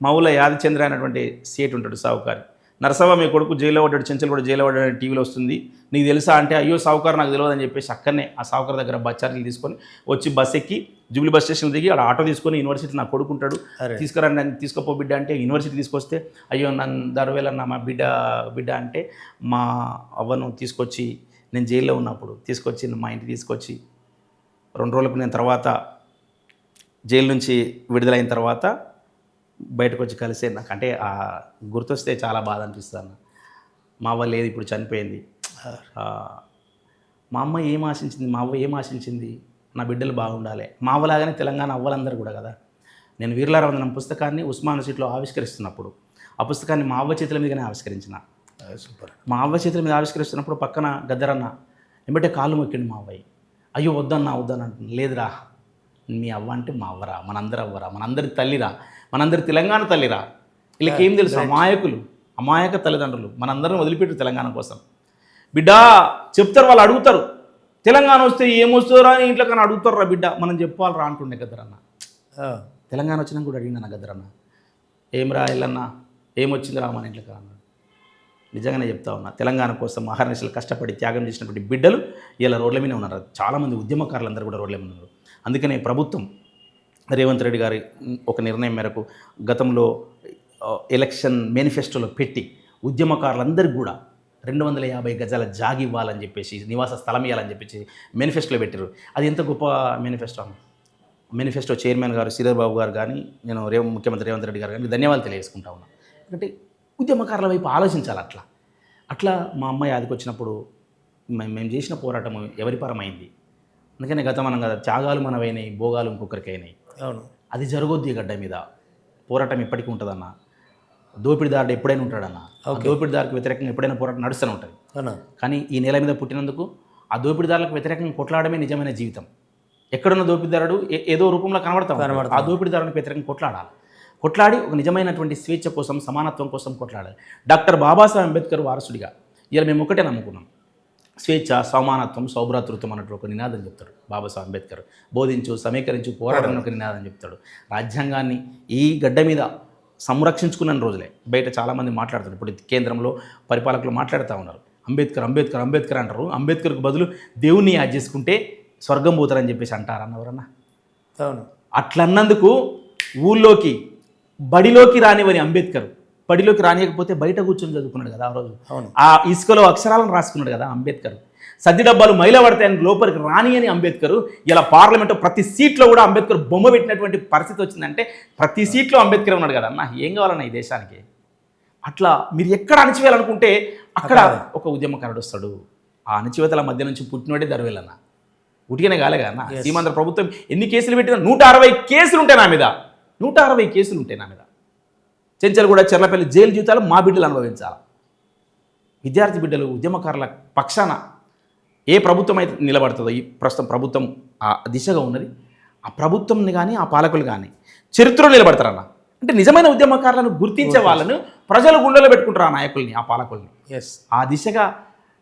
మా ఊళ్ళో యాదచంద్ర అనేటువంటి సేట్ ఉంటాడు సావుకారి, నరసవ్వ మీ కొడుకు జైల్లో పడ్డాడు, చెంచల్గూడ జైల్లో పడ్డాడు టీవీలో వస్తుంది, నీకు తెలుసా అంటే, అయ్యో సావుకారు నాకు తెలియదు అని చెప్పేసి అక్కడనే ఆ సావుకారు దగ్గర బస్ తీసుకొని వచ్చి బస్ ఎక్కి జూబ్లీ బస్ స్టేషన్ దిగి అక్కడ ఆటో తీసుకొని యూనివర్సిటీ నా కొడుకుంటాడు తీసుకురండి అని తీసుకుపో బిడ్డ అంటే, యూనివర్సిటీ తీసుకొస్తే అయ్యో నన్ను దరువేలన్న మా బిడ్డ అంటే, మా అవ్వను తీసుకొచ్చి నేను జైల్లో ఉన్నప్పుడు తీసుకొచ్చి మా ఇంటికి తీసుకొచ్చి 2 రోజులకు నేను తర్వాత జైలు నుంచి విడుదలైన తర్వాత బయటకు వచ్చి కలిసే నాకు అంటే గుర్తొస్తే చాలా బాధ అనిపిస్తాను. మా అవ్వ లేదు, ఇప్పుడు చనిపోయింది. మా అమ్మ ఏం ఆశించింది, మా అవ్వ ఏం ఆశించింది, నా బిడ్డలు బాగుండాలి. మా అవ్వలాగానే తెలంగాణ అవ్వలందరూ కూడా కదా. నేను వీరలారవందనం పుస్తకాన్ని ఉస్మాన్ యూనివర్సిటీలో ఆవిష్కరిస్తున్నప్పుడు ఆ పుస్తకాన్ని మా అవ్వ చేతుల మీదనే ఆవిష్కరించిన. సూపర్. మా అవ్వ చేతుల మీద ఆవిష్కరిస్తున్నప్పుడు పక్కన గద్దరన్న వెంబటే కాళ్ళు మొక్కిండు మా అవ్వయ్య. అయ్యో వద్దన్నా అంటుంది. లేదురా, మీ అవ్వ అంటే మా అవ్వరా, మనందరి అవ్వరా, మనందరి తల్లిరా, మనందరి తెలంగాణ తల్లిరా. వీళ్ళకి ఏం తెలుసు, అమాయక తల్లిదండ్రులు మనందరం వదిలిపెట్టారు తెలంగాణ కోసం. బిడ్డ చెప్తారు, వాళ్ళు అడుగుతారు తెలంగాణ వస్తే ఏమొస్తుందో అని ఇంట్లో కానీ అడుగుతారు రా బిడ్డ, మనం చెప్పాలి రా అంటుండే గద్దరన్న. తెలంగాణ వచ్చినా కూడా అడిగినా గద్దరన్న, ఏం రా ఎల్లన్నా ఏమొచ్చింది రా మన ఇంట్లో అన్నాడు. నిజంగానే చెప్తా ఉన్నా, తెలంగాణ కోసం మహారాష్ట్రలో కష్టపడి త్యాగం చేసినటువంటి బిడ్డలు ఇలా రోడ్ల మీద ఉన్నారు. చాలామంది ఉద్యమకారులందరూ కూడా రోడ్ల మీద ఉన్నారు. అందుకనే ప్రభుత్వం రేవంత్ రెడ్డి గారి ఒక నిర్ణయం మేరకు గతంలో ఎలక్షన్ మేనిఫెస్టోలో పెట్టి ఉద్యమకారులందరికీ కూడా 250 గజాల జాగి ఇవ్వాలని చెప్పేసి, నివాస స్థలం ఇవ్వాలని చెప్పేసి మేనిఫెస్టోలో పెట్టారు. అది ఎంత గొప్ప మేనిఫెస్టో చైర్మన్ గారు శ్రీధర్ బాబు గారు కానీ, నేను ముఖ్యమంత్రి రేవంత్ రెడ్డి గారు కానీ ధన్యవాదాలు తెలియజేసుకుంటా ఉన్నాను. ఎందుకంటే ఉద్యమకారుల వైపు ఆలోచించాలి. అట్లా మా అమ్మాయి ఆదికి వచ్చినప్పుడు మేము చేసిన పోరాటం ఎవరి పరమైంది. అందుకనే గతమనం కదా, త్యాగాలు మనవైనాయి, భోగాలు ఇంకొకరికి అయినాయి. అవును, అది జరగొద్దు. ఈ గడ్డ మీద పోరాటం ఎప్పటికీ ఉంటుందన్న. దోపిడిదారుడు ఎప్పుడైనా ఉంటాడన్న. దోపిడిదారుకు వ్యతిరేకంగా ఎప్పుడైనా పోరాటం నడుస్తూనే ఉంటుంది. కానీ ఈ నేల మీద పుట్టినందుకు ఆ దోపిడిదారులకు వ్యతిరేకంగా కొట్లాడమే నిజమైన జీవితం. ఎక్కడున్న దోపిడిదారుడు ఏదో రూపంలో కనబడతాం, ఆ దోపిడిదారునికి వ్యతిరేకంగా కొట్లాడి ఒక నిజమైనటువంటి స్వేచ్ఛ కోసం, సమానత్వం కోసం కొట్లాడాలి. డాక్టర్ బాబాసాహెబ్ అంబేద్కర్ వారసుడిగా ఇలా మేము ఒకటే నమ్ముకున్నాం, స్వేచ్ఛ, సమానత్వం, సౌభ్రాతృత్వం అన్నట్టు ఒక నినాదం చెప్తాడు బాబాసాహెబ్ అంబేద్కర్. బోధించు, సమీకరించు, పోరాటం ఒక నినాదం చెప్తాడు. రాజ్యాంగాన్ని ఈ గడ్డ మీద సంరక్షించుకున్న రోజులే. బయట చాలామంది మాట్లాడతారు, ఇప్పుడు కేంద్రంలో పరిపాలకులు మాట్లాడుతూ ఉన్నారు, అంబేద్కర్ అంటారు. అంబేద్కర్కు బదులు దేవుణ్ణి యాడ్ చేసుకుంటే స్వర్గం పోతారని చెప్పేసి అంటారు అన్నవరన్నా. అవును, అట్లన్నందుకు ఊళ్ళోకి బడిలోకి రానివని అంబేద్కర్ బడిలోకి రానియకపోతే బయట కూర్చొని చదువుకున్నాడు కదా ఆ రోజు. అవును. ఆ ఇసుకలో అక్షరాలను రాసుకున్నాడు కదా అంబేద్కర్. సద్ది డబ్బాలు మైల పడతాయని లోపలికి రాని అని అంబేద్కర్ ఇలా పార్లమెంట్ ప్రతి సీట్లో కూడా అంబేద్కర్ బొమ్మ పెట్టినటువంటి పరిస్థితి వచ్చిందంటే ప్రతి సీట్లో అంబేద్కర్ ఉన్నాడు కదా అన్న. ఏం కావాలన్నా ఈ దేశానికి? అట్లా మీరు ఎక్కడ అణచివేయాలనుకుంటే అక్కడ ఒక ఉద్యమకారుడు వస్తాడు. ఆ అణచివేతల మధ్య నుంచి పుట్టినోడే దర్వేలన్న. ఉటికనే కాలే కదా అన్న. సీమాంధ్ర ప్రభుత్వం ఎన్ని కేసులు పెట్టినా 160 కేసులు ఉంటాయి నా మీద. 160 కేసులు ఉంటాయి నా మీద. చెంచల్గూడ చెర్లపల్లి జైలు జీవితాలు మా బిడ్డలు అనుభవించాలి. విద్యార్థి బిడ్డలు ఉద్యమకారుల పక్షాన ఏ ప్రభుత్వం అయితే నిలబడుతుందో, ఈ ప్రస్తుతం ప్రభుత్వం ఆ దిశగా ఉన్నది, ఆ ప్రభుత్వంని కానీ ఆ పాలకులు కానీ చరిత్రలో నిలబడతారన్న. అంటే నిజమైన ఉద్యమకారులను గుర్తించే వాళ్ళను ప్రజలు గుండెలో పెట్టుకుంటారు, ఆ నాయకుల్ని, ఆ పాలకుల్ని. ఆ దిశగా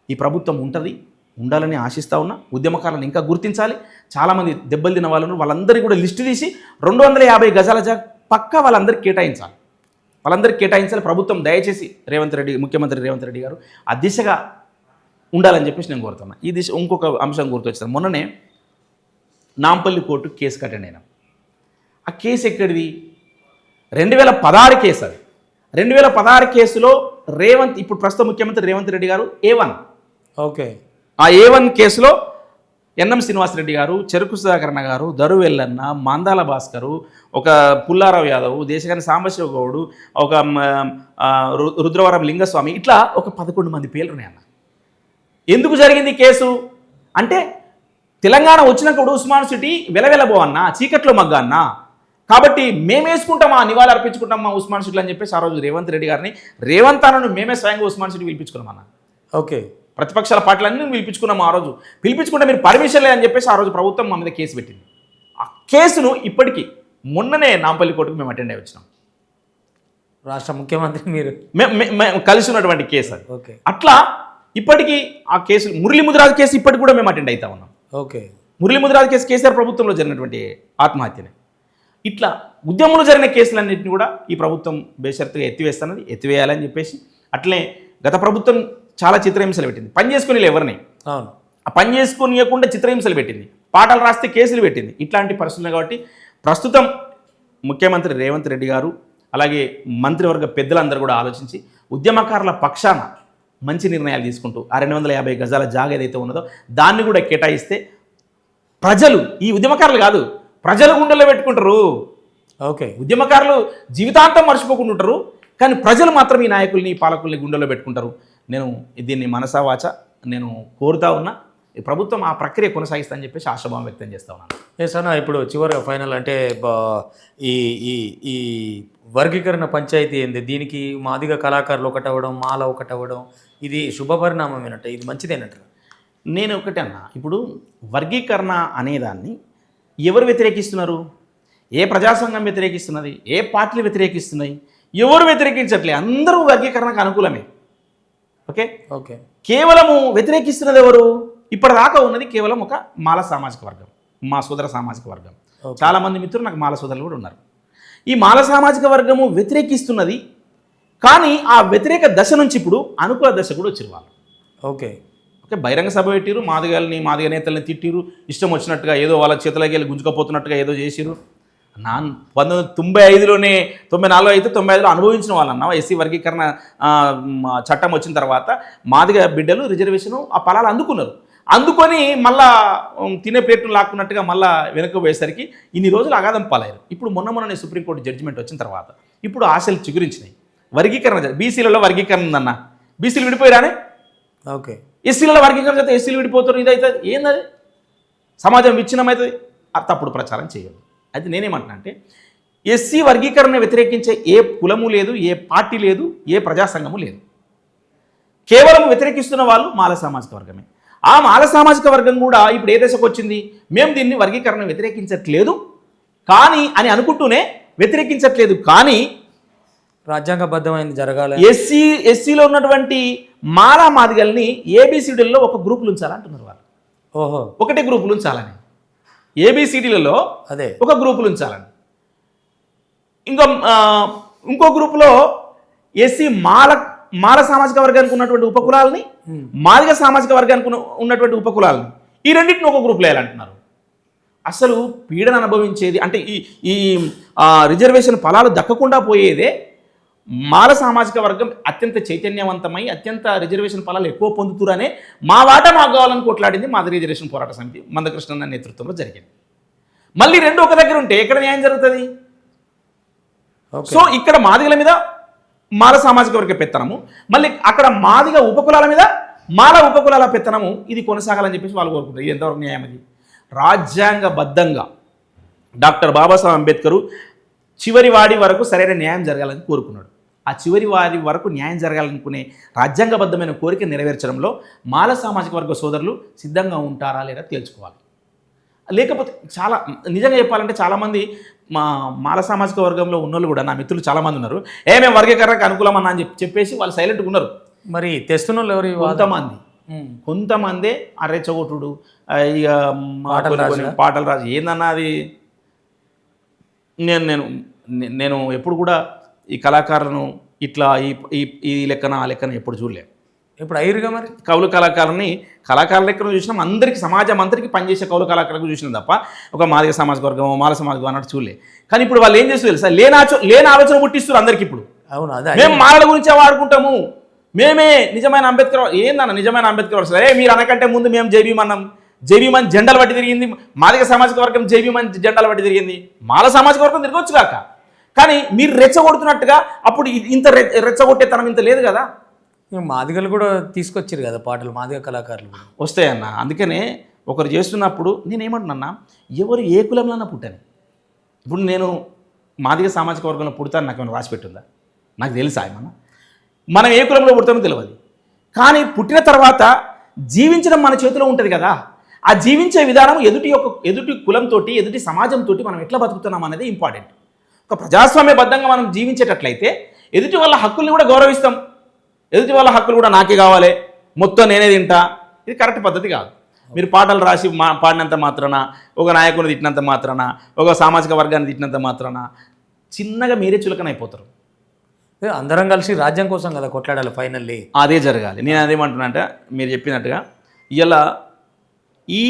ఈ ప్రభుత్వం ఉండాలని ఆశిస్తూ ఉన్నా. ఉద్యమకారులను ఇంకా గుర్తించాలి. చాలామంది దెబ్బలు తిన్న వాళ్ళందరికీ కూడా లిస్టు తీసి 250 గజాల పక్కా వాళ్ళందరికీ కేటాయించాలి. ప్రభుత్వం దయచేసి ముఖ్యమంత్రి రేవంత్ రెడ్డి గారు ఆ దిశగా ఉండాలని చెప్పేసి నేను కోరుతున్నా. ఈ దిశ ఇంకొక అంశం గుర్తొచ్చింది. మొన్ననే నాంపల్లి కోర్టు కేసు కట్టండి అయినా. ఆ కేసు ఎక్కడిది? 2016 కేసు అది. 2016 కేసులో ఇప్పుడు ప్రస్తుత ముఖ్యమంత్రి రేవంత్ రెడ్డి గారు A1. ఓకే. ఆ A1 కేసులో ఎన్ఎం శ్రీనివాసరెడ్డి గారు, చెరుకు సుధాకరణ గారు, దరువెల్లన్న, మందాల భాస్కరు, ఒక పుల్లారావు యాదవ్, దేశగాని సాంబశివ గౌడు, ఒక రుద్రవరం లింగస్వామి, ఇట్లా ఒక 11 మంది పేర్లు ఉన్నాయన్న. ఎందుకు జరిగింది కేసు అంటే తెలంగాణ వచ్చినప్పుడు ఉస్మాన్ సిటీ వెలవెలబో అన్న, చీకట్లో మగ్గా అన్న, కాబట్టి మేమేసుకుంటామా, నివాళి అర్పించుకుంటామా ఉస్మాన్ సిటీలు అని చెప్పేసి ఆ రోజు రేవంత్ రెడ్డి గారిని, రేవంత్ అన్నను మేమే స్వయంగా ఉస్మాన్ సిటీ పిలిపించుకున్నామన్న. ఓకే. ప్రతిపక్షాల పార్టీలన్నీ పిలిపించుకున్నాము. ఆ రోజు పిలిపించుకుంటే మీరు పర్మిషన్ లేదని చెప్పేసి ఆ రోజు ప్రభుత్వం మా మీద కేసు పెట్టింది. ఆ కేసును ఇప్పటికీ మొన్ననే నాంపల్లి కోర్టుకు మేము అటెండ్ అయ్యి వచ్చినాం. రాష్ట్ర ముఖ్యమంత్రి మీరు మేము కలిసి ఉన్నటువంటి కేసు అది. ఓకే. అట్లా ఇప్పటికీ ఆ కేసు మురళీ ముదిరాజు కేసు ఇప్పటికి కూడా మేము అటెండ్ అవుతా ఉన్నాం. ఓకే. మురళీ ముదిరాజు కేసు కేసీఆర్ ప్రభుత్వంలో జరిగినటువంటి ఆత్మహత్యనే. ఇట్లా ఉద్యమంలో జరిగిన కేసులన్నింటినీ కూడా ఈ ప్రభుత్వం బేషరతుగా ఎత్తివేయాలని చెప్పేసి, అట్లనే గత ప్రభుత్వం చాలా చిత్రహింసలు పెట్టింది. పని చేసుకుని ఎవరిని, అవును, ఆ పని చేసుకునియకుండా చిత్రహింసలు పెట్టింది, పాటలు రాస్తే కేసులు పెట్టింది. ఇట్లాంటి పరిస్థితులు కాబట్టి ప్రస్తుతం ముఖ్యమంత్రి రేవంత్ రెడ్డి గారు అలాగే మంత్రివర్గ పెద్దలందరూ కూడా ఆలోచించి ఉద్యమకారుల పక్షాన మంచి నిర్ణయాలు తీసుకుంటూ ఆ 250 గజాల జాగా ఏదైతే ఉన్నదో దాన్ని కూడా కేటాయిస్తే ప్రజలు, ఈ ఉద్యమకారులు కాదు, ప్రజలు గుండెల్లో పెట్టుకుంటారు. ఓకే. ఉద్యమకారులు జీవితాంతం మర్చిపోకుండా ఉంటారు, కానీ ప్రజలు మాత్రం ఈ నాయకుల్ని, ఈ పాలకుల్ని గుండెల్లో పెట్టుకుంటారు. నేను దీన్ని మనసా వాచ నేను కోరుతా ఉన్నా. ఈ ప్రభుత్వం ఆ ప్రక్రియ కొనసాగిస్తా అని చెప్పేసి ఆశాభావం వ్యక్తం చేస్తా ఉన్నాను. ఎస్ అన్న, ఇప్పుడు చివరిగా ఫైనల్ అంటే ఈ ఈ ఈ వర్గీకరణ పంచాయతీ ఏంది, దీనికి మాదిగా కళాకారులు ఒకటవ్వడం, మాల ఒకటవ్వడం, ఇది శుభపరిణామమేనట్ట, ఇది మంచిదేనట. నేను ఒకటే అన్నా, ఇప్పుడు వర్గీకరణ అనేదాన్ని ఎవరు వ్యతిరేకిస్తున్నారు? ఏ ప్రజాసంఘం వ్యతిరేకిస్తున్నది? ఏ పార్టీలు వ్యతిరేకిస్తున్నాయి? ఎవరు వ్యతిరేకించట్లే, అందరూ వర్గీకరణకు అనుకూలమే. ఓకే. ఓకే. కేవలము వ్యతిరేకిస్తున్నది ఎవరు? ఇప్పటిదాకా ఉన్నది కేవలం ఒక మాల సామాజిక వర్గం, మా సోదర సామాజిక వర్గం. చాలామంది మిత్రులు నాకు మాల సోదరులు కూడా ఉన్నారు. ఈ మాల సామాజిక వర్గము వ్యతిరేకిస్తున్నది, కానీ ఆ వ్యతిరేక దశ నుంచి ఇప్పుడు అనుకూల దశ కూడా వచ్చిరు వాళ్ళు. ఓకే. ఓకే. బహిరంగ సభ పెట్టిరు, మాదిగ నేతల్ని తిట్టిరు, ఇష్టం వచ్చినట్టుగా ఏదో వాళ్ళ చేతులకి వెళ్ళి గుంజుకపోతున్నట్టుగా ఏదో చేసిరు. 1995లోనే 94 అయితే 95లో అనుభవించిన వాళ్ళన్నా. ఎస్సీ వర్గీకరణ చట్టం వచ్చిన తర్వాత మాదిగ బిడ్డలు రిజర్వేషన్ ఆ ఫలాలు అందుకొని మళ్ళా తినే ప్లేట్ను లాక్కున్నట్టుగా మళ్ళీ వెనక్కి పోయేసరికి ఇన్ని రోజులు అగాధం పాలయ్యారు. ఇప్పుడు మొన్ననే సుప్రీంకోర్టు జడ్జిమెంట్ వచ్చిన తర్వాత ఇప్పుడు ఆశలు చిగురించినాయి. వర్గీకరణ, బీసీలలో వర్గీకరణ ఉందన్న, బీసీలు విడిపోయారానే. ఓకే. ఎస్సీలలో వర్గీకరణ చేస్తే ఎస్సీలు విడిపోతారు, ఇదవుతుంది. ఏందది? సమాజం విచ్ఛిన్నమవుతుంది. తప్పుడు ప్రచారం చేయదు. అయితే నేనేమంటున్నా అంటే, ఎస్సీ వర్గీకరణ వ్యతిరేకించే ఏ కులము లేదు, ఏ పార్టీ లేదు, ఏ ప్రజాసంఘము లేదు. కేవలం వ్యతిరేకిస్తున్న వాళ్ళు మాల సామాజిక వర్గమే. ఆ మాల సామాజిక వర్గం కూడా ఇప్పుడు ఏ దశకు వచ్చింది? మేము దీన్ని వర్గీకరణ వ్యతిరేకించట్లేదు కానీ అని అనుకుంటూనే వ్యతిరేకించట్లేదు, కానీ రాజ్యాంగబద్ధమైనది జరగాలి. ఎస్సీలో ఉన్నటువంటి మాలా మాదిగల్ని ఏబిసిడీల్లో ఒక గ్రూపులు ఉంచాలంటున్నారు వాళ్ళు. ఓహో. ఒకటే గ్రూపులు ఉంచాలని, ఏబిసిడీలలో అదే ఒక గ్రూపులు ఉంచాలని. ఇంకో గ్రూపులో ఎస్సీ మాల సామాజిక వర్గానికి ఉన్నటువంటి ఉపకులాలని, మాదిగ సామాజిక వర్గానికి ఉన్నటువంటి ఉపకులాలని, ఈ రెండింటిని ఒక గ్రూపులో వేయాలంటున్నారు. అసలు పీడన అనుభవించేది అంటే ఈ రిజర్వేషన్ ఫలాలు దక్కకుండా పోయేదే మాల సామాజిక వర్గం అత్యంత చైతన్యవంతమై అత్యంత రిజర్వేషన్ ఫలాలు ఎక్కువ పొందుతురనే మా వాటా మాకు కావాలని కొట్లాడింది మాది రిజర్వేషన్ పోరాట సమితి మందకృష్ణ నేతృత్వంలో జరిగింది. మళ్ళీ రెండు ఒక దగ్గర ఉంటే ఎక్కడ న్యాయం జరుగుతుంది? సో ఇక్కడ మాదిగల మీద మాల సామాజిక వర్గ పెత్తనము, మళ్ళీ అక్కడ మాదిగ ఉపకులాల మీద మాల ఉపకులాల పెత్తనము, ఇది కొనసాగాలని చెప్పేసి వాళ్ళు కోరుకుంటారు. ఇది ఎంతవరకు న్యాయం? అది రాజ్యాంగబద్ధంగా డాక్టర్ బాబాసాహెబ్ అంబేద్కర్ చివరి వాడి వరకు సరైన న్యాయం జరగాలని కోరుకున్నాడు. ఆ చివరి వారి వరకు న్యాయం జరగాలనుకునే రాజ్యాంగబద్ధమైన కోరిక నెరవేర్చడంలో మాల సామాజిక వర్గ సోదరులు సిద్ధంగా ఉంటారా లేదా తేల్చుకోవాలి. లేకపోతే చాలా నిజంగా చెప్పాలంటే చాలామంది మాల సామాజిక వర్గంలో ఉన్నోళ్ళు కూడా, నా మిత్రులు చాలామంది ఉన్నారు, మేము వర్గీకరణకు అనుకూలం అన్న అని చెప్పేసి వాళ్ళు సైలెంట్గా ఉన్నారు. మరి తెస్తున్న వాళ్ళు ఎవరు? కొంతమందే అరెచ్చగొట్టుడు, ఇక పాటలు రాజు ఏందన్నా అది. నేను ఎప్పుడు కూడా ఈ కళాకారులను ఇట్లా ఈ లెక్కన ఆ లెక్కన ఎప్పుడు చూడలేదు. ఇప్పుడు అయ్యారుగా మరి కౌలు కళాకారుల లెక్కను చూసినాం. అందరికీ సమాజం అందరికీ పనిచేసే కౌలు కళాకారులకు చూసినాం తప్ప ఒక మాదిగ సామాజిక వర్గం మాల సమాజిక వర్గం అన్నట్టు చూడలే. కానీ ఇప్పుడు వాళ్ళు ఏం చేస్తారు తెలుసా? లేని ఆలోచన పుట్టిస్తారు అందరికి. ఇప్పుడు అవును, అదే మేము మాలల గురించే వాడుకుంటాము, మేమే నిజమైన అంబేద్కర్. ఏందన్న నిజమైన అంబేద్కర్? సరే మీరు అనకంటే ముందు మేము జైబీమన్నాం, జైబీమన్ జెండాలు బట్టి తిరిగింది. మాదిగ సామాజిక వర్గం జైబీమన్ జెండాలు బట్టి తిరిగింది. మాల సామాజిక వర్గం తిరగవచ్చు కాక, కానీ మీరు రెచ్చగొడుతున్నట్టుగా అప్పుడు ఇంత రెచ్చగొట్టేతనం ఇంత లేదు కదా. మాదిగలు కూడా తీసుకొచ్చారు కదా పాటలు, మాదిగ కళాకారులు వస్తాయన్న. అందుకనే ఒకరు చేస్తున్నప్పుడు నేనేమంటున్నా, ఎవరు ఏ కులంలోనా పుట్టాను. ఇప్పుడు నేను మాదిగ సామాజిక వర్గంలో పుడతాను నాకు ఏమైనా రాసి పెట్టుందా? నాకు తెలుసా ఏమన్నా? మనం ఏ కులంలో పుడతామో తెలియదు, కానీ పుట్టిన తర్వాత జీవించడం మన చేతిలో ఉంటుంది కదా. ఆ జీవించే విధానం ఎదుటి కులంతో ఎదుటి సమాజంతో మనం ఎట్లా బతుకుతున్నాం అనేది ఇంపార్టెంట్. ఒక ప్రజాస్వామ్యబద్ధంగా మనం జీవించేటట్లయితే ఎదుటి వాళ్ళ హక్కుల్ని కూడా గౌరవిస్తాం. ఎదుటి వాళ్ళ హక్కులు కూడా నాకే కావాలి, మొత్తం నేనే తింటా, ఇది కరెక్ట్ పద్ధతి కాదు. మీరు పాటలు రాసి పాడినంత మాత్రాన, ఒక నాయకుని తిట్టినంత మాత్రాన, ఒక సామాజిక వర్గాన్ని తిట్టినంత మాత్రాన చిన్నగా మీరే చులకనైపోతారు. అందరం కలిసి రాజ్యం కోసం కదా కొట్లాడాలి ఫైనల్లీ, అదే జరగాలి. నేను అదేమంటున్నా అంటే మీరు చెప్పినట్టుగా ఇలా ఈ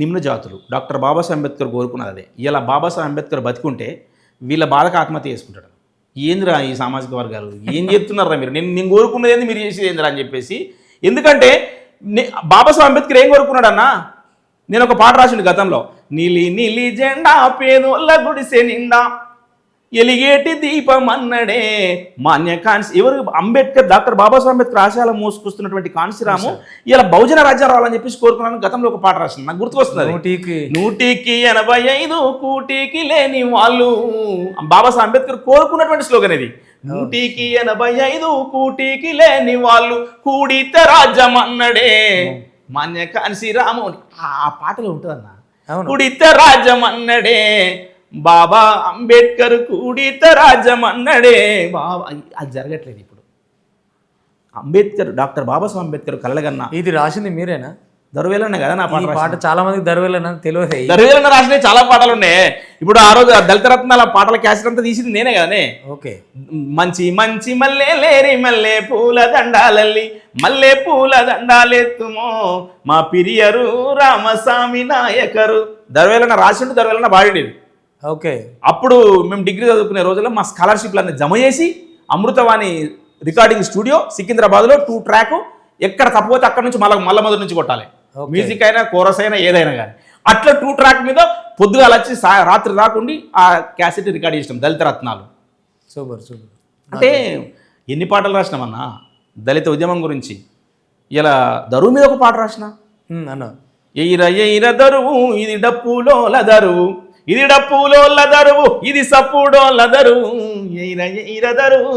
నిమ్న జాతులు డాక్టర్ బాబాసాహెబ్ అంబేద్కర్ కోరుకున్నది అదే. ఇలా బాబాసాహెబ్ అంబేద్కర్ బతికుంటే వీళ్ళ బాధకు ఆత్మహత్య చేసుకుంటాడు. ఏందిరా ఈ సామాజిక వర్గాలు ఏం చెప్తున్నారా మీరు? నేను కోరుకున్నది ఏంది, మీరు చేసేది ఏందిరా అని చెప్పేసి. ఎందుకంటే బాబాసాహెబ్ అంబేద్కర్ ఏం కోరుకున్నాడు అన్న? నేను ఒక పాట రాసిండు గతంలో, నీలి నీలి జెండా పేదోళ్ళ గుడిసె నిండా ఎలిగేటి దీపం అన్నడే మాన్య కాన్సి. ఎవరు? అంబేద్కర్, డాక్టర్ బాబాసాహెబ్ అంబేద్కర్ ఆశయాలు మోసుకొస్తున్నటువంటి కాన్సీరాము ఇలా బహుజన రాజ్యం రావాలని చెప్పేసి కోరుకున్నాను. గతంలో ఒక పాట రాసింది, నాకు గుర్తుకొస్తుంది. 100కి 85 కూటికి లేని వాళ్ళు. బాబాసాహెబ్ అంబేద్కర్ కోరుకున్నటువంటి స్లోగన్ ఇది. 100కి 85 కూటికి లేని వాళ్ళు కూడితే రాజ్యం అన్నడే మాన్య కాన్సీరాము. ఆ పాటలో ఉంటుందన్న, కూడితే రాజ్యం అన్నడే బాబా అంబేద్కర్ కూడిత రాజ్యం అన్నడే బాబా. అది జరగట్లేదు ఇప్పుడు. అంబేద్కర్, డాక్టర్ బాబాసాహెబ్ అంబేద్కర్ కలగన్నా. ఇది రాసింది మీరేనా? దరువేలన్న కదా నా పాట. చాలా మందికి దరువేలన్న తెలియదు. దరువేలన్న రాసిన చాలా పాటలు ఉన్నాయి. ఇప్పుడు ఆ రోజు దళిత రత్నాల పాటల క్యాసెట్ అంతా తీసింది నేనే కదనే. ఓకే. మంచి మంచి మల్లె లేరి మల్లె పూల దండాలల్లి మల్లె పూల దండాలెత్తుమో మా పిరియరు రామస్వామి నాయకరు. దరువేలన్న రాసిండు, దరువేలన్న పాడిండేది. ఓకే. అప్పుడు మేము డిగ్రీ చదువుకునే రోజుల్లో మా స్కాలర్షిప్లన్నీ జమ చేసి అమృతవాణి రికార్డింగ్ స్టూడియో సికింద్రాబాద్లో 2 ట్రాక్, ఎక్కడ తప్పపోతే అక్కడ నుంచి మళ్ళీ మొదటి నుంచి కొట్టాలి. మ్యూజిక్ అయినా కోరస్ అయినా ఏదైనా కానీ అట్లా 2 ట్రాక్ మీద పొద్దుగాల వచ్చి రాత్రి రాకుండి ఆ క్యాసెట్ రికార్డ్ చేసినాం దళిత రత్నాలు. Super super. అంటే ఎన్ని పాటలు రాసినామన్నా దళిత ఉద్యమం గురించి. ఇలా దరువు మీద ఒక పాట రాసిన అన్న, ఎయిర దరువు ఇది డప్పులో లదరువు, ఇది డప్పులో దరువు ఇది సప్పుడో లదరువు, ఎయిర దరువు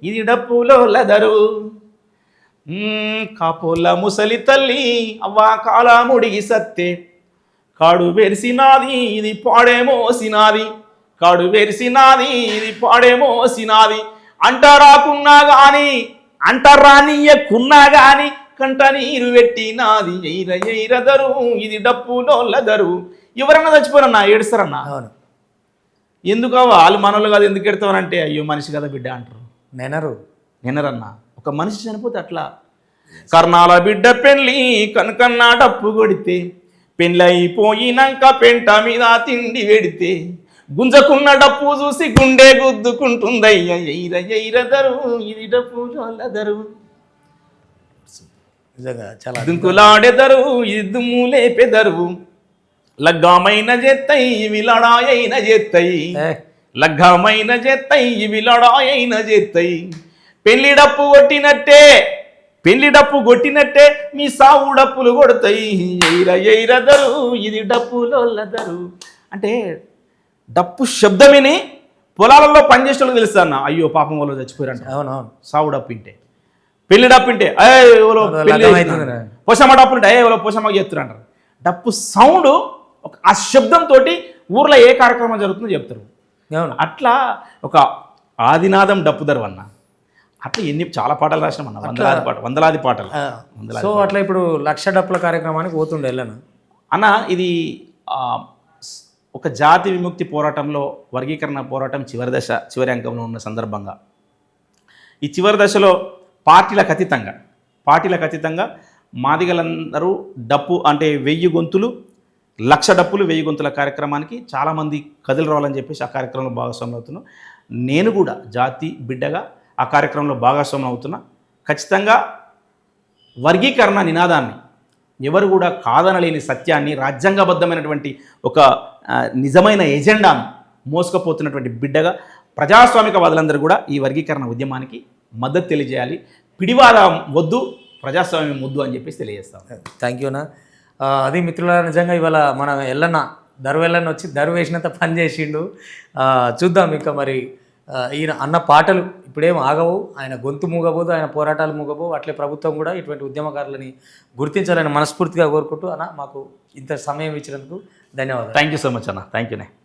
ఇది డప్పులో లదరువు. కాపోల ముసలి తల్లి అవ్వా కాల ముడిగి సత్తే కాడు వెరిసినాది ఇది పాడేమోసినాది, కాడు వెరిసినాది ఇది పాడేమోసినాది. అంటరాకున్నా గాని అంటరానియకున్నా గాని కంట నీరు పెట్టినాది, ఎయిర దరువు ఇది డప్పులో లదరువు. ఎవరన్నా చచ్చిపోరన్నా ఏడుస్తారన్నా. ఎందుకు వాళ్ళు మనోళ్ళు కాదు ఎందుకు ఎడతామనంటే అయ్యో మనిషి కదా బిడ్డ అంటారు. నెనరన్నా ఒక మనిషి చనిపోతే అట్లా. కర్ణాల బిడ్డ పెళ్ళి కనుకన్నా డప్పు కొడితే పెళ్ళైపోయినాక పెంట మీద తిండి పెడితే గుంజకున్న డప్పు చూసి గుండె గుద్దుకుంటుందయ్య ఎయిర ఎయిరదరు ఇది డప్పు జోలదరు నిజంగా చాలా దుంకులాడెదరు ఇది దుమ్ము లేపెదరు లగ్గామైన చేత్తై ఇవి లడాయైన చేత్తై ఏ, లగ్గామైన చేత్తై ఇవి లడాయైన చేత్తై పెళ్లి డప్పు కొట్టినట్టే మీ సావు డప్పులు కొడతాయి ఎయిర ఎయిరదరు ఇది డప్పులొల్లదరు అంటే డప్పు శబ్దమిని పొలాలలో పనిచేసేవాళ్ళకి తెలుస్తా అన్న అయ్యో పాపం వాళ్ళు చచ్చిపోయారంట అవునవును సావు డప్పింటే పెళ్లి డప్పింటే ఎవరో లగ్గం అవుతుందిరా. పోషమ్మ డప్పుంటే ఎవరో పోషమ్మకి చెప్తారంటారు డప్పు సౌండ్ ఆ శబ్దంతో ఊర్లో ఏ కార్యక్రమం జరుగుతుందో చెప్తారు అవును అట్లా ఒక ఆదినాదం డప్పుదరు అన్న అట్లా చాలా పాటలు రాసినాం అన్న వందలాది పాటలు ఆ, సో అట్లా ఇప్పుడు లక్ష డప్పుల కార్యక్రమానికి పోతుండే వెళ్ళను అన్న ఇది ఒక జాతి విముక్తి పోరాటంలో వర్గీకరణ పోరాటం చివరి అంకంలో ఉన్న సందర్భంగా ఈ చివరి దశలో పార్టీలకు అతీతంగా మాదిగలందరూ డప్పు అంటే 1000 గొంతులు 1,00,000 డప్పులు 1000 గొంతుల కార్యక్రమానికి చాలామంది కథలు రావాలని చెప్పేసి ఆ కార్యక్రమంలో భాగస్వామ్యం అవుతున్నాను నేను కూడా జాతి బిడ్డగా ఆ కార్యక్రమంలో భాగస్వామ్యం అవుతున్నా ఖచ్చితంగా వర్గీకరణ నినాదాన్ని ఎవరు కూడా కాదనలేని సత్యాన్ని రాజ్యాంగబద్ధమైనటువంటి ఒక నిజమైన ఎజెండాను మోసుకుపోతున్నటువంటి బిడ్డగా ప్రజాస్వామికవాదులందరూ కూడా ఈ వర్గీకరణ ఉద్యమానికి మద్దతు తెలియజేయాలి పిడివాదం వద్దు ప్రజాస్వామ్యం వద్దు అని చెప్పేసి తెలియజేస్తాం థ్యాంక్ యూనా అది మిత్రులారా నిజంగా ఇవాళ మన దరువెల్లన్న వచ్చి దరువు వేసినంత పని చేసిండు చూద్దాం ఇంకా మరి ఈయన అన్న పాటలు ఇప్పుడేం ఆగవు ఆయన గొంతు మూగబోదు ఆయన పోరాటాలు మూగబోవు అట్లే ప్రభుత్వం కూడా ఇటువంటి ఉద్యమకారులని గుర్తించాలని మనస్ఫూర్తిగా కోరుకుంటూ అన్న మాకు ఇంత సమయం ఇచ్చినందుకు ధన్యవాదాలు థ్యాంక్ యూ సో మచ్ అన్న థ్యాంక్ యూనే